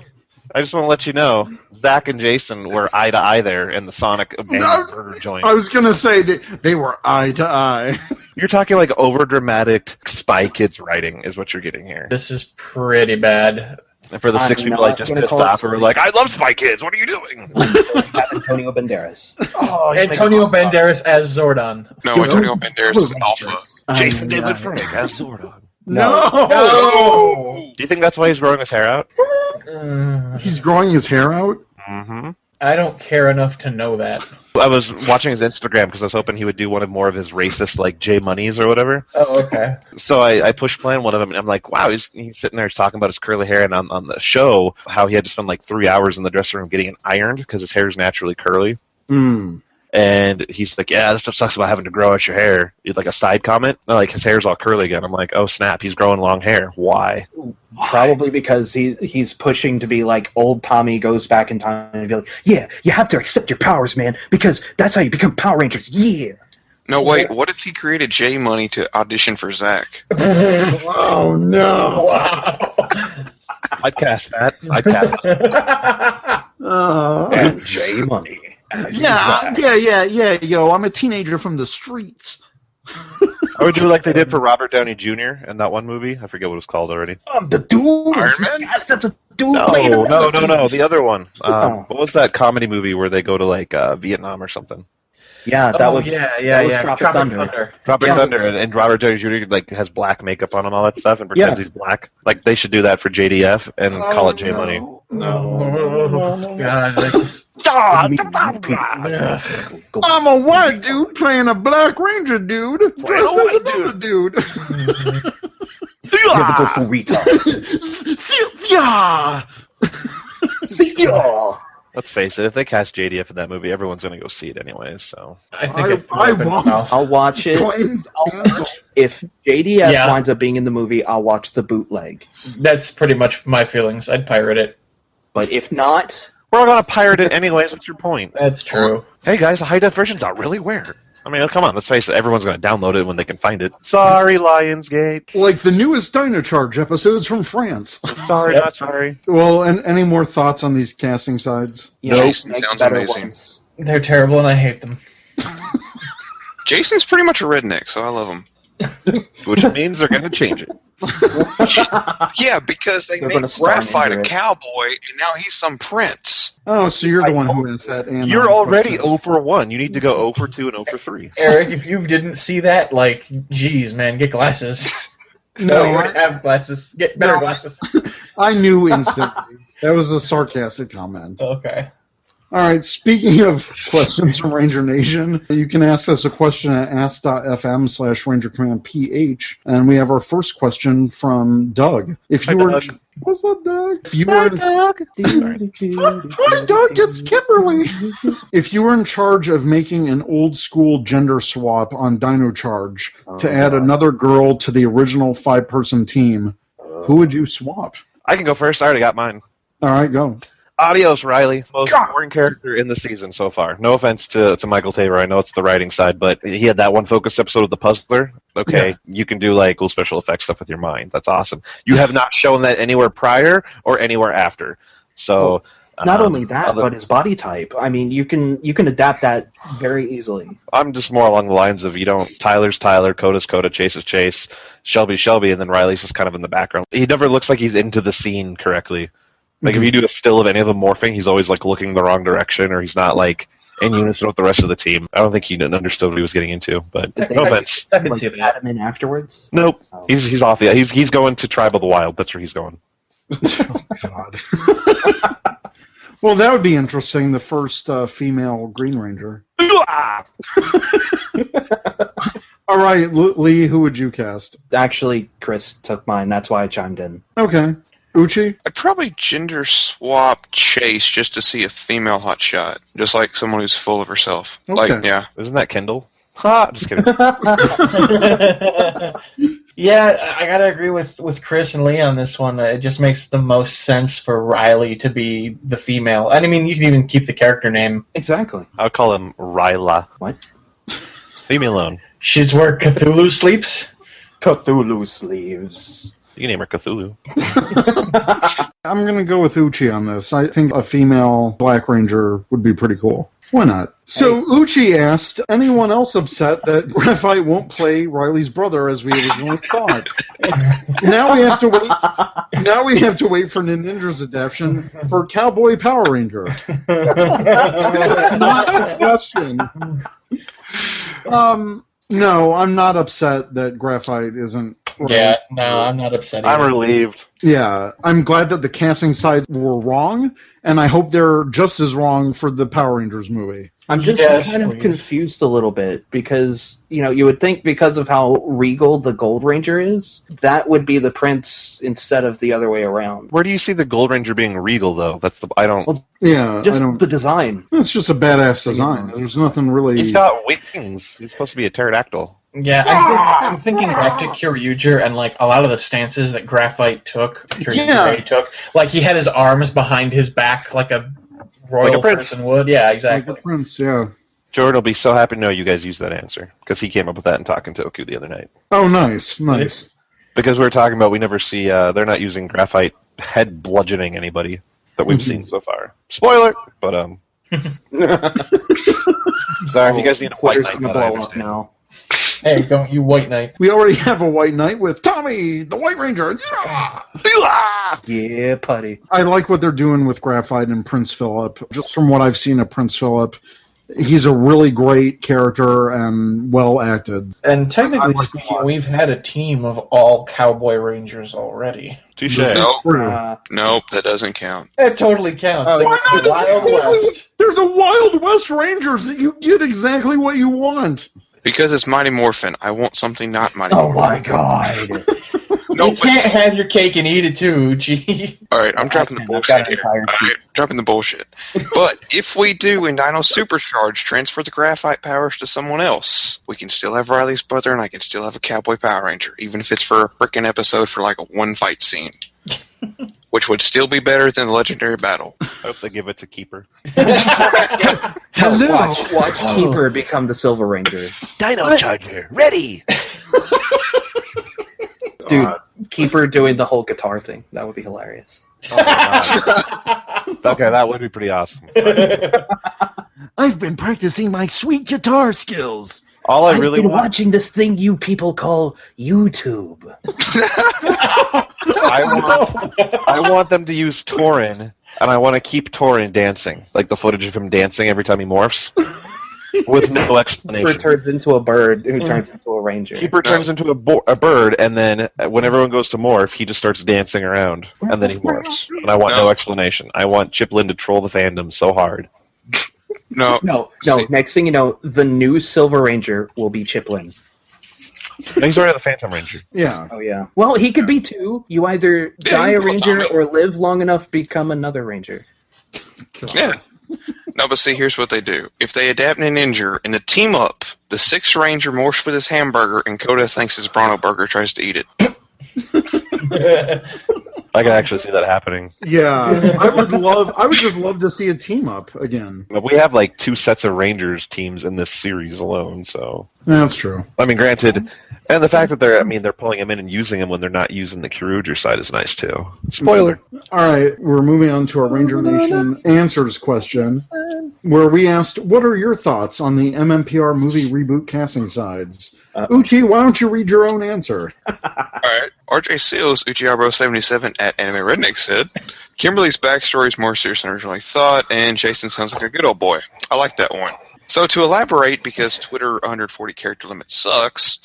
I just want to let you know, Zach and Jason were eye to eye there in the Sonic Abandoned Burger joint. I was going to say they were eye to eye. You're talking like over-dramatic Spy Kids writing is what you're getting here. This is pretty bad. And for the I'm 6 people not I just gonna pissed call it off who were like, I love Spy Kids, what are you doing? Antonio Banderas. Antonio Banderas as Zordon. No, Antonio Banderas is Alpha. Jason David Frank as Zordon. No! Do you think that's why he's growing his hair out? He's growing his hair out? Mm-hmm. I don't care enough to know that. I was watching his Instagram because I was hoping he would do one of more of his racist, like, J Moneys or whatever. Oh, okay. So I push play on one of them, and I'm like, wow, he's sitting there talking about his curly hair, and on the show, how he had to spend like 3 hours in the dressing room getting it ironed because his hair is naturally curly. And he's like, yeah, that stuff sucks about having to grow out your hair. He'd like a side comment, like his hair's all curly again. I'm like, oh snap, he's growing long hair. Why? Probably because he's pushing to be like old Tommy goes back in time and be like, yeah, you have to accept your powers, man, because that's how you become Power Rangers. Yeah. No, wait, what if he created J Money to audition for Zach? Oh no! I'd cast that. And J Money. Yeah, yo, I'm a teenager from the streets. I would do like they did for Robert Downey Jr. in that one movie. I forget what it was called already. The dude. Iron Man? Yes, that's a dude. No, the other one. Oh. What was that comedy movie where they go to like Vietnam or something? Yeah, that was Tropic Thunder. Tropic Thunder, and Robert Downey Jr. like has black makeup on and all that stuff, and pretends he's black. Like they should do that for JDF and call it J Money. No. God, I'm a white dude playing a black ranger dude dressed as another dude. Typical Furita. Yeah. Let's face it, if they cast JDF in that movie, everyone's going to go see it anyways. So I think it's I won't. I'll watch it. If JDF winds up being in the movie, I'll watch the bootleg. That's pretty much my feelings. I'd pirate it. But if not, we're all going to pirate it anyways. What's your point? That's true. Hey guys, the high def version's out. Really? Where? I mean, come on, let's face it, everyone's going to download it when they can find it. Sorry, Lionsgate. Like the newest Dino Charge episodes from France. Sorry, not sorry. Well, and any more thoughts on these casting sides? Jason sounds amazing. They're terrible and I hate them. Jason's pretty much a redneck, so I love him. Which means they're going to change it. Yeah, because they They're made gonna star Graphite into a it. cowboy, and now he's some prince. Oh, so you're the one who asked that. And You're already 0 for 1. You need to go 0 for 2 and 0 for 3. Eric, if you didn't see that, like, geez, man, get glasses. No, you already have glasses. Get better glasses. I knew instantly. That was a sarcastic comment. Okay. All right, speaking of questions from Ranger Nation, you can ask us a question at ask.fm/RangerCommandPH, and we have our first question from Doug. If you were, what's up, Doug? If you were, Doug. Hi, Doug. It's Kimberly. If you were in charge of making an old school gender swap on Dino Charge to add another girl to the original 5-person team, who would you swap? I can go first. I already got mine. All right, go. Adios, Riley. Most boring character in the season so far. No offense to Michael Tabor. I know it's the writing side, but he had that one focus episode of The Puzzler. Okay, You can do like cool special effects stuff with your mind. That's awesome. You have not shown that anywhere prior or anywhere after. So not only that, but his body type. I mean, you can adapt that very easily. I'm just more along the lines of Tyler's Tyler, Coda's Coda, Chase is Chase, Shelby's Shelby, and then Riley's just kind of in the background. He never looks like he's into the scene correctly. Like, if you do a still of any of them morphing, he's always, like, looking the wrong direction, or he's not, like, in unison with the rest of the team. I don't think he understood what he was getting into, but no offense. I can see that. Add him in afterwards? Nope. He's off. Yeah, he's going to Tribe of the Wild. That's where he's going. Oh, God. Well, that would be interesting, the first female Green Ranger. All right, Lee, who would you cast? Actually, Chris took mine. That's why I chimed in. Okay. Uchi? I'd probably gender swap Chase just to see a female hotshot, just like someone who's full of herself. Okay. Like, yeah. Isn't that Kendall? Ha! Just kidding. Yeah, I gotta agree with Chris and Lee on this one. It just makes the most sense for Riley to be the female. And I mean, you can even keep the character name. Exactly. I'll call him Ryla. What? Leave me alone. She's where Cthulhu sleeps. Cthulhu sleeves. You can name her Cthulhu. I'm going to go with Uchi on this. I think a female Black Ranger would be pretty cool. Why not? So Uchi asked, anyone else upset that Graphite won't play Riley's brother as we originally thought? Now we have to wait. Now we have to wait for Ninja's adaptation for Cowboy Power Ranger. That's not a question. No, I'm not upset that Graphite isn't. Yeah, no, I'm not upset. I'm either. relieved. Yeah, I'm glad that the casting side were wrong, and I hope they're just as wrong for the Power Rangers movie. I'm just kind of confused a little bit because, you would think because of how regal the Gold Ranger is, that would be the prince instead of the other way around. Where do you see the Gold Ranger being regal, though? I don't. Yeah, Just I don't. the design. It's just a badass design. There's nothing really. He's got wings. He's supposed to be a pterodactyl. Yeah, I'm thinking back to Kyoryuger and like a lot of the stances that Graphite took. Kyoryuger took, like he had his arms behind his back, like a royal person would. Yeah, exactly. Like the prince, yeah. Jordan will be so happy to know you guys used that answer because he came up with that in talking to Oku the other night. Oh, nice. Because we were talking about we never see they're not using Graphite head bludgeoning anybody that we've seen so far. Spoiler, but sorry if you guys need a white knight. Gonna blow up now. Hey, don't you white knight? We already have a white knight with Tommy, the White Ranger. Yeah, putty. I like what they're doing with Graphite and Prince Philip. Just from what I've seen of Prince Philip, he's a really great character and well acted. And technically speaking, we've had a team of all Cowboy Rangers already. Touche. Nope, that doesn't count. It totally counts. Why not? The Wild West. They're the Wild West Rangers. You get exactly what you want. Because it's Mighty Morphin, I want something not Mighty Oh Morphin. my god. No, You can't have your cake and eat it too, Uchi. Alright, I'm dropping the bullshit here. Alright, dropping the bullshit. But if we do in Dino Supercharge transfer the Graphite powers to someone else, we can still have Riley's brother and I can still have a Cowboy Power Ranger, even if it's for a frickin' episode for like a one fight scene. Which would still be better than the Legendary Battle. I hope they give it to Keeper. Watch Keeper become the Silver Ranger. Dino Charger, ready! Dude, Keeper doing the whole guitar thing. That would be hilarious. Oh my God. Okay, that would be pretty awesome. I've been practicing my sweet guitar skills. All I really I've been want, watching this thing you people call YouTube. I want them to use Torin, and I want to keep Torin dancing, like the footage of him dancing every time he morphs, with no explanation. Keeper turns into a bird who turns into a ranger. Keeper turns into a bird, and then when everyone goes to morph, he just starts dancing around, and then he morphs. And I want no explanation. I want Chiplin to troll the fandom so hard. No. Next thing you know, the new Silver Ranger will be Chiplin. He's already the Phantom Ranger. Yeah. Oh yeah. Well, he could be too. You either die a ranger or live long enough become another ranger. Yeah. No, but see, here's what they do. If they adapt Ninja and the team up, the Sixth Ranger morphs with his hamburger, and Coda thinks his Bronto Burger tries to eat it. I can actually see that happening. Yeah, I would just love to see a team up again. We have like 2 sets of Rangers teams in this series alone, so That's true. I mean, granted, and the fact that they're pulling him in and using him when they're not using the Kyoryuger side is nice too. Spoiler. All right, we're moving on to our Ranger Nation Answers question, where we asked, what are your thoughts on the MMPR movie reboot casting sides? Uchi, why don't you read your own answer? Alright. RJ Seals, Uchiabro77 at Anime Redneck said, Kimberly's backstory is more serious than I originally thought, and Jason sounds like a good old boy. I like that one. So to elaborate, because Twitter 140 character limit sucks...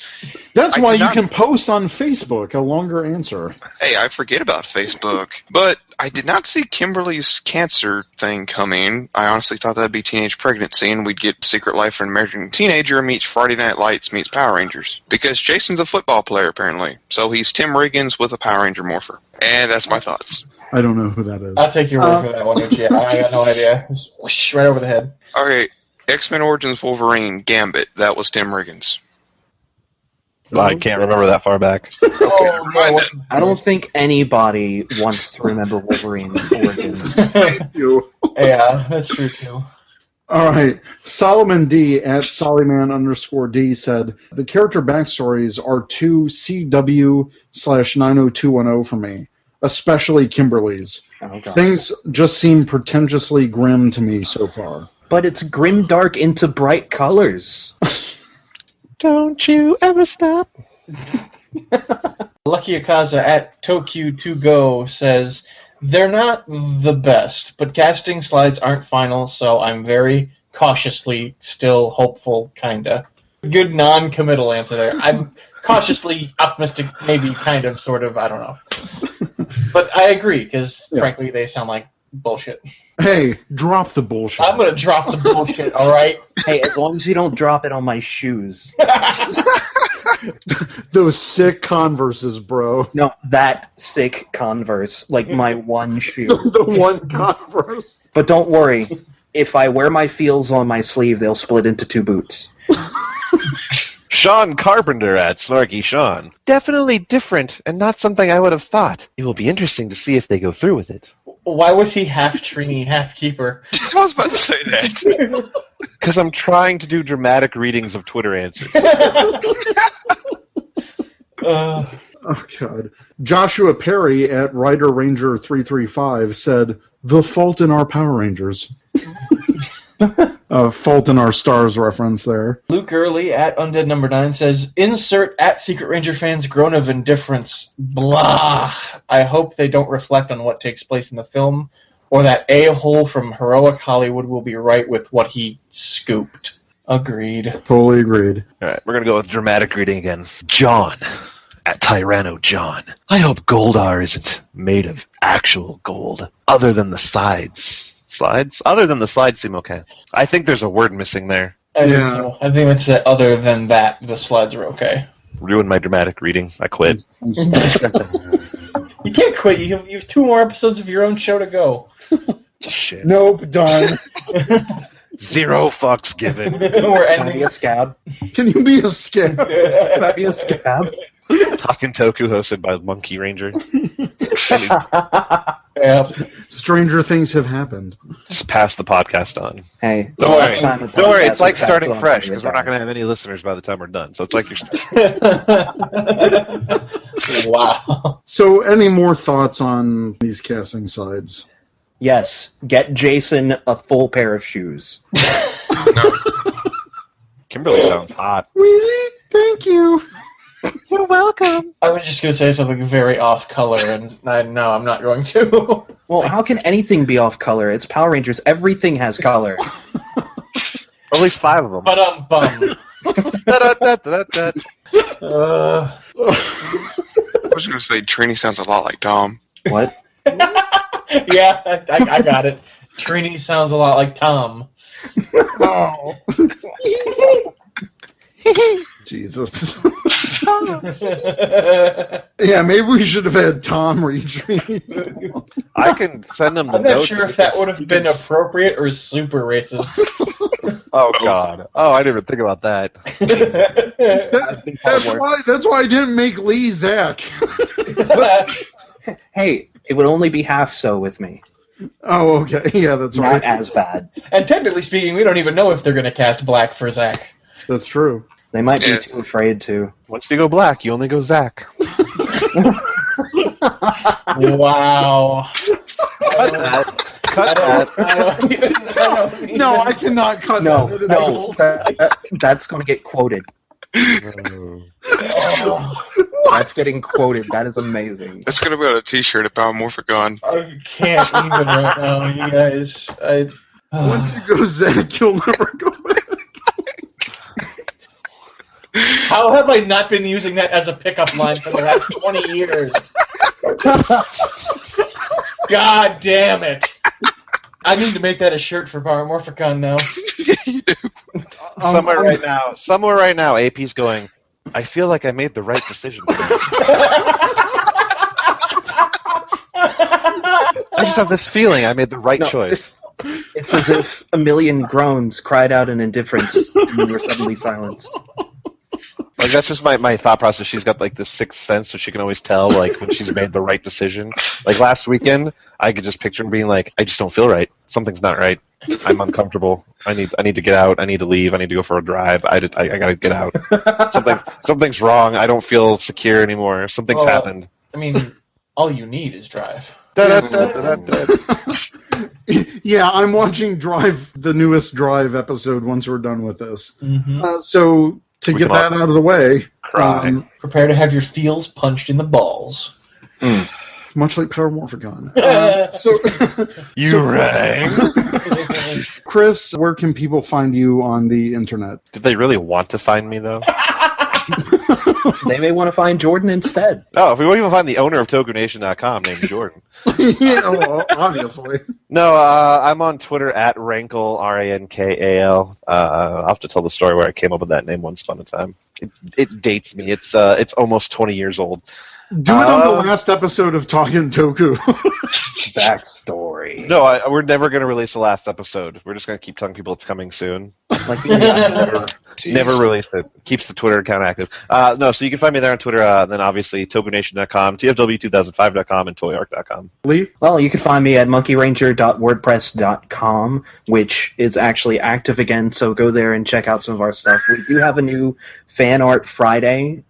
That's why you can post on Facebook a longer answer. Hey, I forget about Facebook. But I did not see Kimberly's cancer thing coming. I honestly thought that'd be teenage pregnancy, and we'd get Secret Life of an American Teenager meets Friday Night Lights meets Power Rangers. Because Jason's a football player, apparently. So he's Tim Riggins with a Power Ranger morpher. And that's my thoughts. I don't know who that is. I'll take your word for that one, Uchi. I got no idea. Just whoosh, right over the head. Okay, X-Men Origins Wolverine, Gambit. That was Tim Riggins. I can't remember that far back. Oh, no. I don't think anybody wants to remember Wolverine origins. Yeah, that's true too. All right. Solomon D at Sollyman_D said, the character backstories are too CW/90210 for me, especially Kimberly's. Oh, God. Things just seem pretentiously grim to me so far. But it's grim dark into bright colors. Don't you ever stop. Lucky Akaza at Tokyo2Go says, they're not the best, but casting slides aren't final, so I'm very cautiously still hopeful, kinda. Good non-committal answer there. I'm cautiously optimistic, maybe, kind of, sort of, I don't know. But I agree, because, frankly, they sound like bullshit. Hey, drop the bullshit. I'm gonna drop the bullshit, alright? Hey, as long as you don't drop it on my shoes. Those sick Converses, bro. No, that sick Converse, like my one shoe. The one Converse. But don't worry, if I wear my feels on my sleeve, they'll split into 2 boots. Sean Carpenter at Snarky Sean. Definitely different, and not something I would have thought. It will be interesting to see if they go through with it. Why was he half Trini, half Keeper? I was about to say that. Because I'm trying to do dramatic readings of Twitter answers. Oh, God. Joshua Perry at Rider Ranger 335 said, the fault in our Power Rangers. Fault in Our Stars reference there. Luke Early at Undead Number 9 says, insert at Secret Ranger fans groan of indifference. Blah. I hope they don't reflect on what takes place in the film, or that a-hole from heroic Hollywood will be right with what he scooped. Agreed. Totally agreed. All right, we're going to go with dramatic reading again. John at Tyranno John. I hope Goldar isn't made of actual gold, other than the sides. Slides? Other than the slides seem okay. I think there's a word missing there. I think it's that other than that, the slides are okay. Ruined my dramatic reading. I quit. You can't quit. You have 2 more episodes of your own show to go. Shit. Nope, done. 0 fucks given. We're Can I ending. be a scab? Can you be a scab? Can I be a scab? Haken Toku hosted by Monkey Ranger. Yep. Stranger things have happened. Just pass the podcast on. Hey, Don't worry. Don't worry, it's like starting on fresh, the because we're not going to have any listeners by the time we're done. So it's like you're... Wow. So, any more thoughts on these casting sides? Yes, get Jason a full pair of shoes. Kimberly sounds hot. Really? Thank you. You're welcome. I was just going to say something very off color, and I'm not going to. Well, how can anything be off color? It's Power Rangers. Everything has color. At least 5 of them. Bum. I was going to say Trini sounds a lot like Tom. What? Yeah, I got it. Trini sounds a lot like Tom. Oh. Jesus. Yeah, maybe we should have had Tom read Trini's. I can send them the I'm not notes. sure if that would have been appropriate or super racist. Oh, God. Oh, I didn't even think about that. That's why I didn't make Lee Zach. Hey, it would only be half so with me. Oh, okay. Yeah, that's Not right. as bad. And technically speaking, we don't even know if they're going to cast Black for Zach. That's true. They might be too afraid to. Once you go black, you only go Zach. Wow. Cut that. Cut that. No, I cannot cut that. It is No, that's going to get quoted. That's getting quoted. That is amazing. That's going to be on a t-shirt at Biomorphicon. I can't even right now, you guys. Once you go Zach, you'll never go back. How have I not been using that as a pickup line for the last 20 years? God damn it. I need to make that a shirt for Biomorphicon now. You do. Somewhere right now, AP's going, I feel like I made the right decision. I just have this feeling I made the right choice. It's as if a million groans cried out in indifference and you were suddenly silenced. Like, that's just my thought process. She's got, like, this sixth sense, so she can always tell, like, when she's made the right decision. Like, last weekend, I could just picture her being like, I just don't feel right. Something's not right. I'm uncomfortable. I need to get out. I need to leave. I need to go for a drive. I gotta get out. Something's wrong. I don't feel secure anymore. Something's happened. I mean, all you need is drive. Yeah, I'm watching Drive, the newest Drive episode once we're done with this. Mm-hmm. So, to get that out of the way... prepare to have your feels punched in the balls. Much like Power Morphicon. You rang? Chris, where can people find you on the internet? Did they really want to find me, though? They may want to find Jordan instead. Oh, if we won't even find the owner of TokuNation.com named Jordan. Yeah, well, obviously. No, I'm on Twitter at Rankle, Rankal. I'll have to tell the story where I came up with that name once upon a time. It dates me. It's almost 20 years old. Do it on the last episode of Talking Toku. Backstory. No, we're never going to release the last episode. We're just going to keep telling people it's coming soon. Like never release it. Keeps the Twitter account active. No, so you can find me there on Twitter, then obviously TokuNation.com, TFW2005.com, and ToyArc.com. Lee? Well, you can find me at monkeyranger.wordpress.com, which is actually active again, so go there and check out some of our stuff. We do have a new Fan Art Friday,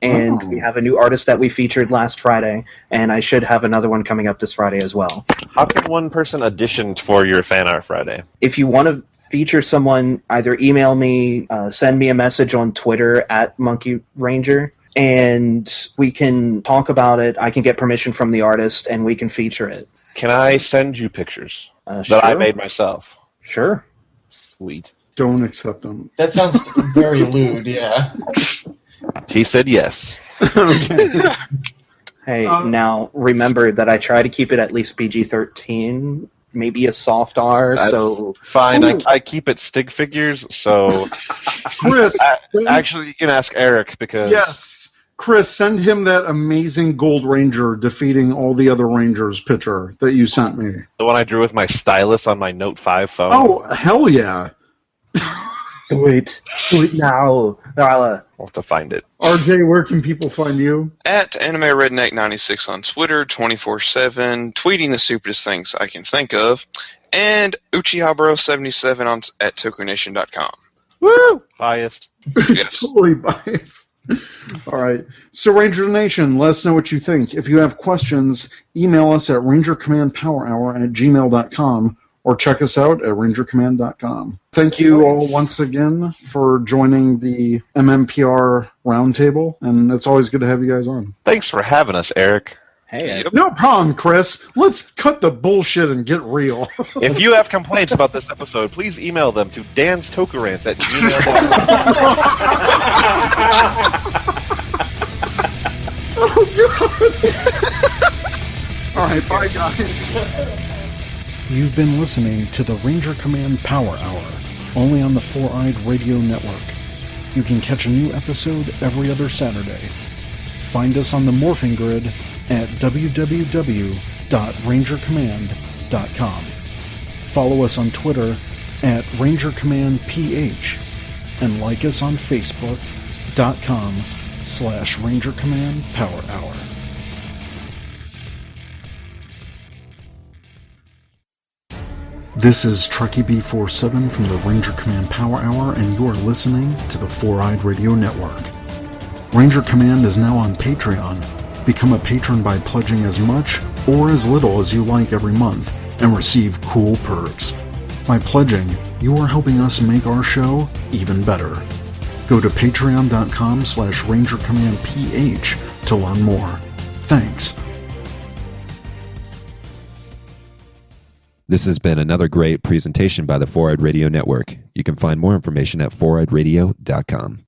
and we have a new artist that we featured last Friday, and I should have another one coming up this Friday as well. How can one person audition for your Fan Art Friday? If you want to feature someone, either email me, send me a message on Twitter at Monkey Ranger, and we can talk about it. I can get permission from the artist, and we can feature it. Can I send you pictures that Sure. I made myself? Sure. Sweet. Don't accept them. That sounds very lewd, yeah. He said yes. Hey, now remember that I try to keep it at least PG-13, maybe a soft R, That's so... Fine, I keep it stick figures, so... Chris! Actually, you can ask Eric, because... Yes! Chris, send him that amazing Gold Ranger defeating all the other Rangers picture that you sent me. The one I drew with my stylus on my Note 5 phone. Oh, hell yeah! Do it now. I'll have to find it. RJ, where can people find you? At Anime Redneck 96 on Twitter, 24/7, tweeting the stupidest things I can think of, and Uchihabro77 at TokuNation.com. Woo! Biased. Yes. Totally biased. All right. So, Ranger Nation, let us know what you think. If you have questions, email us at rangercommandpowerhour@gmail.com, or check us out at rangercommand.com. Thank you all once again for joining the MMPR Roundtable, and it's always good to have you guys on. Thanks for having us, Eric. Hey, No problem, Chris. Let's cut the bullshit and get real. If you have complaints about this episode, please email them to danstokerants@gmail.com. All right, bye, guys. You've been listening to the Ranger Command Power Hour, only on the Four-Eyed Radio Network. You can catch a new episode every other Saturday. Find us on the Morphing Grid at www.rangercommand.com. Follow us on Twitter at RangerCommandPH and like us on Facebook.com/Ranger Command Power Hour. This is Truckee B47 from the Ranger Command Power Hour, and you are listening to the Four-Eyed Radio Network. Ranger Command is now on Patreon. Become a patron by pledging as much or as little as you like every month and receive cool perks. By pledging, you are helping us make our show even better. Go to patreon.com/RangerCommandPH to learn more. Thanks. This has been another great presentation by the Four-Eyed Radio Network. You can find more information at foureyedradio.com.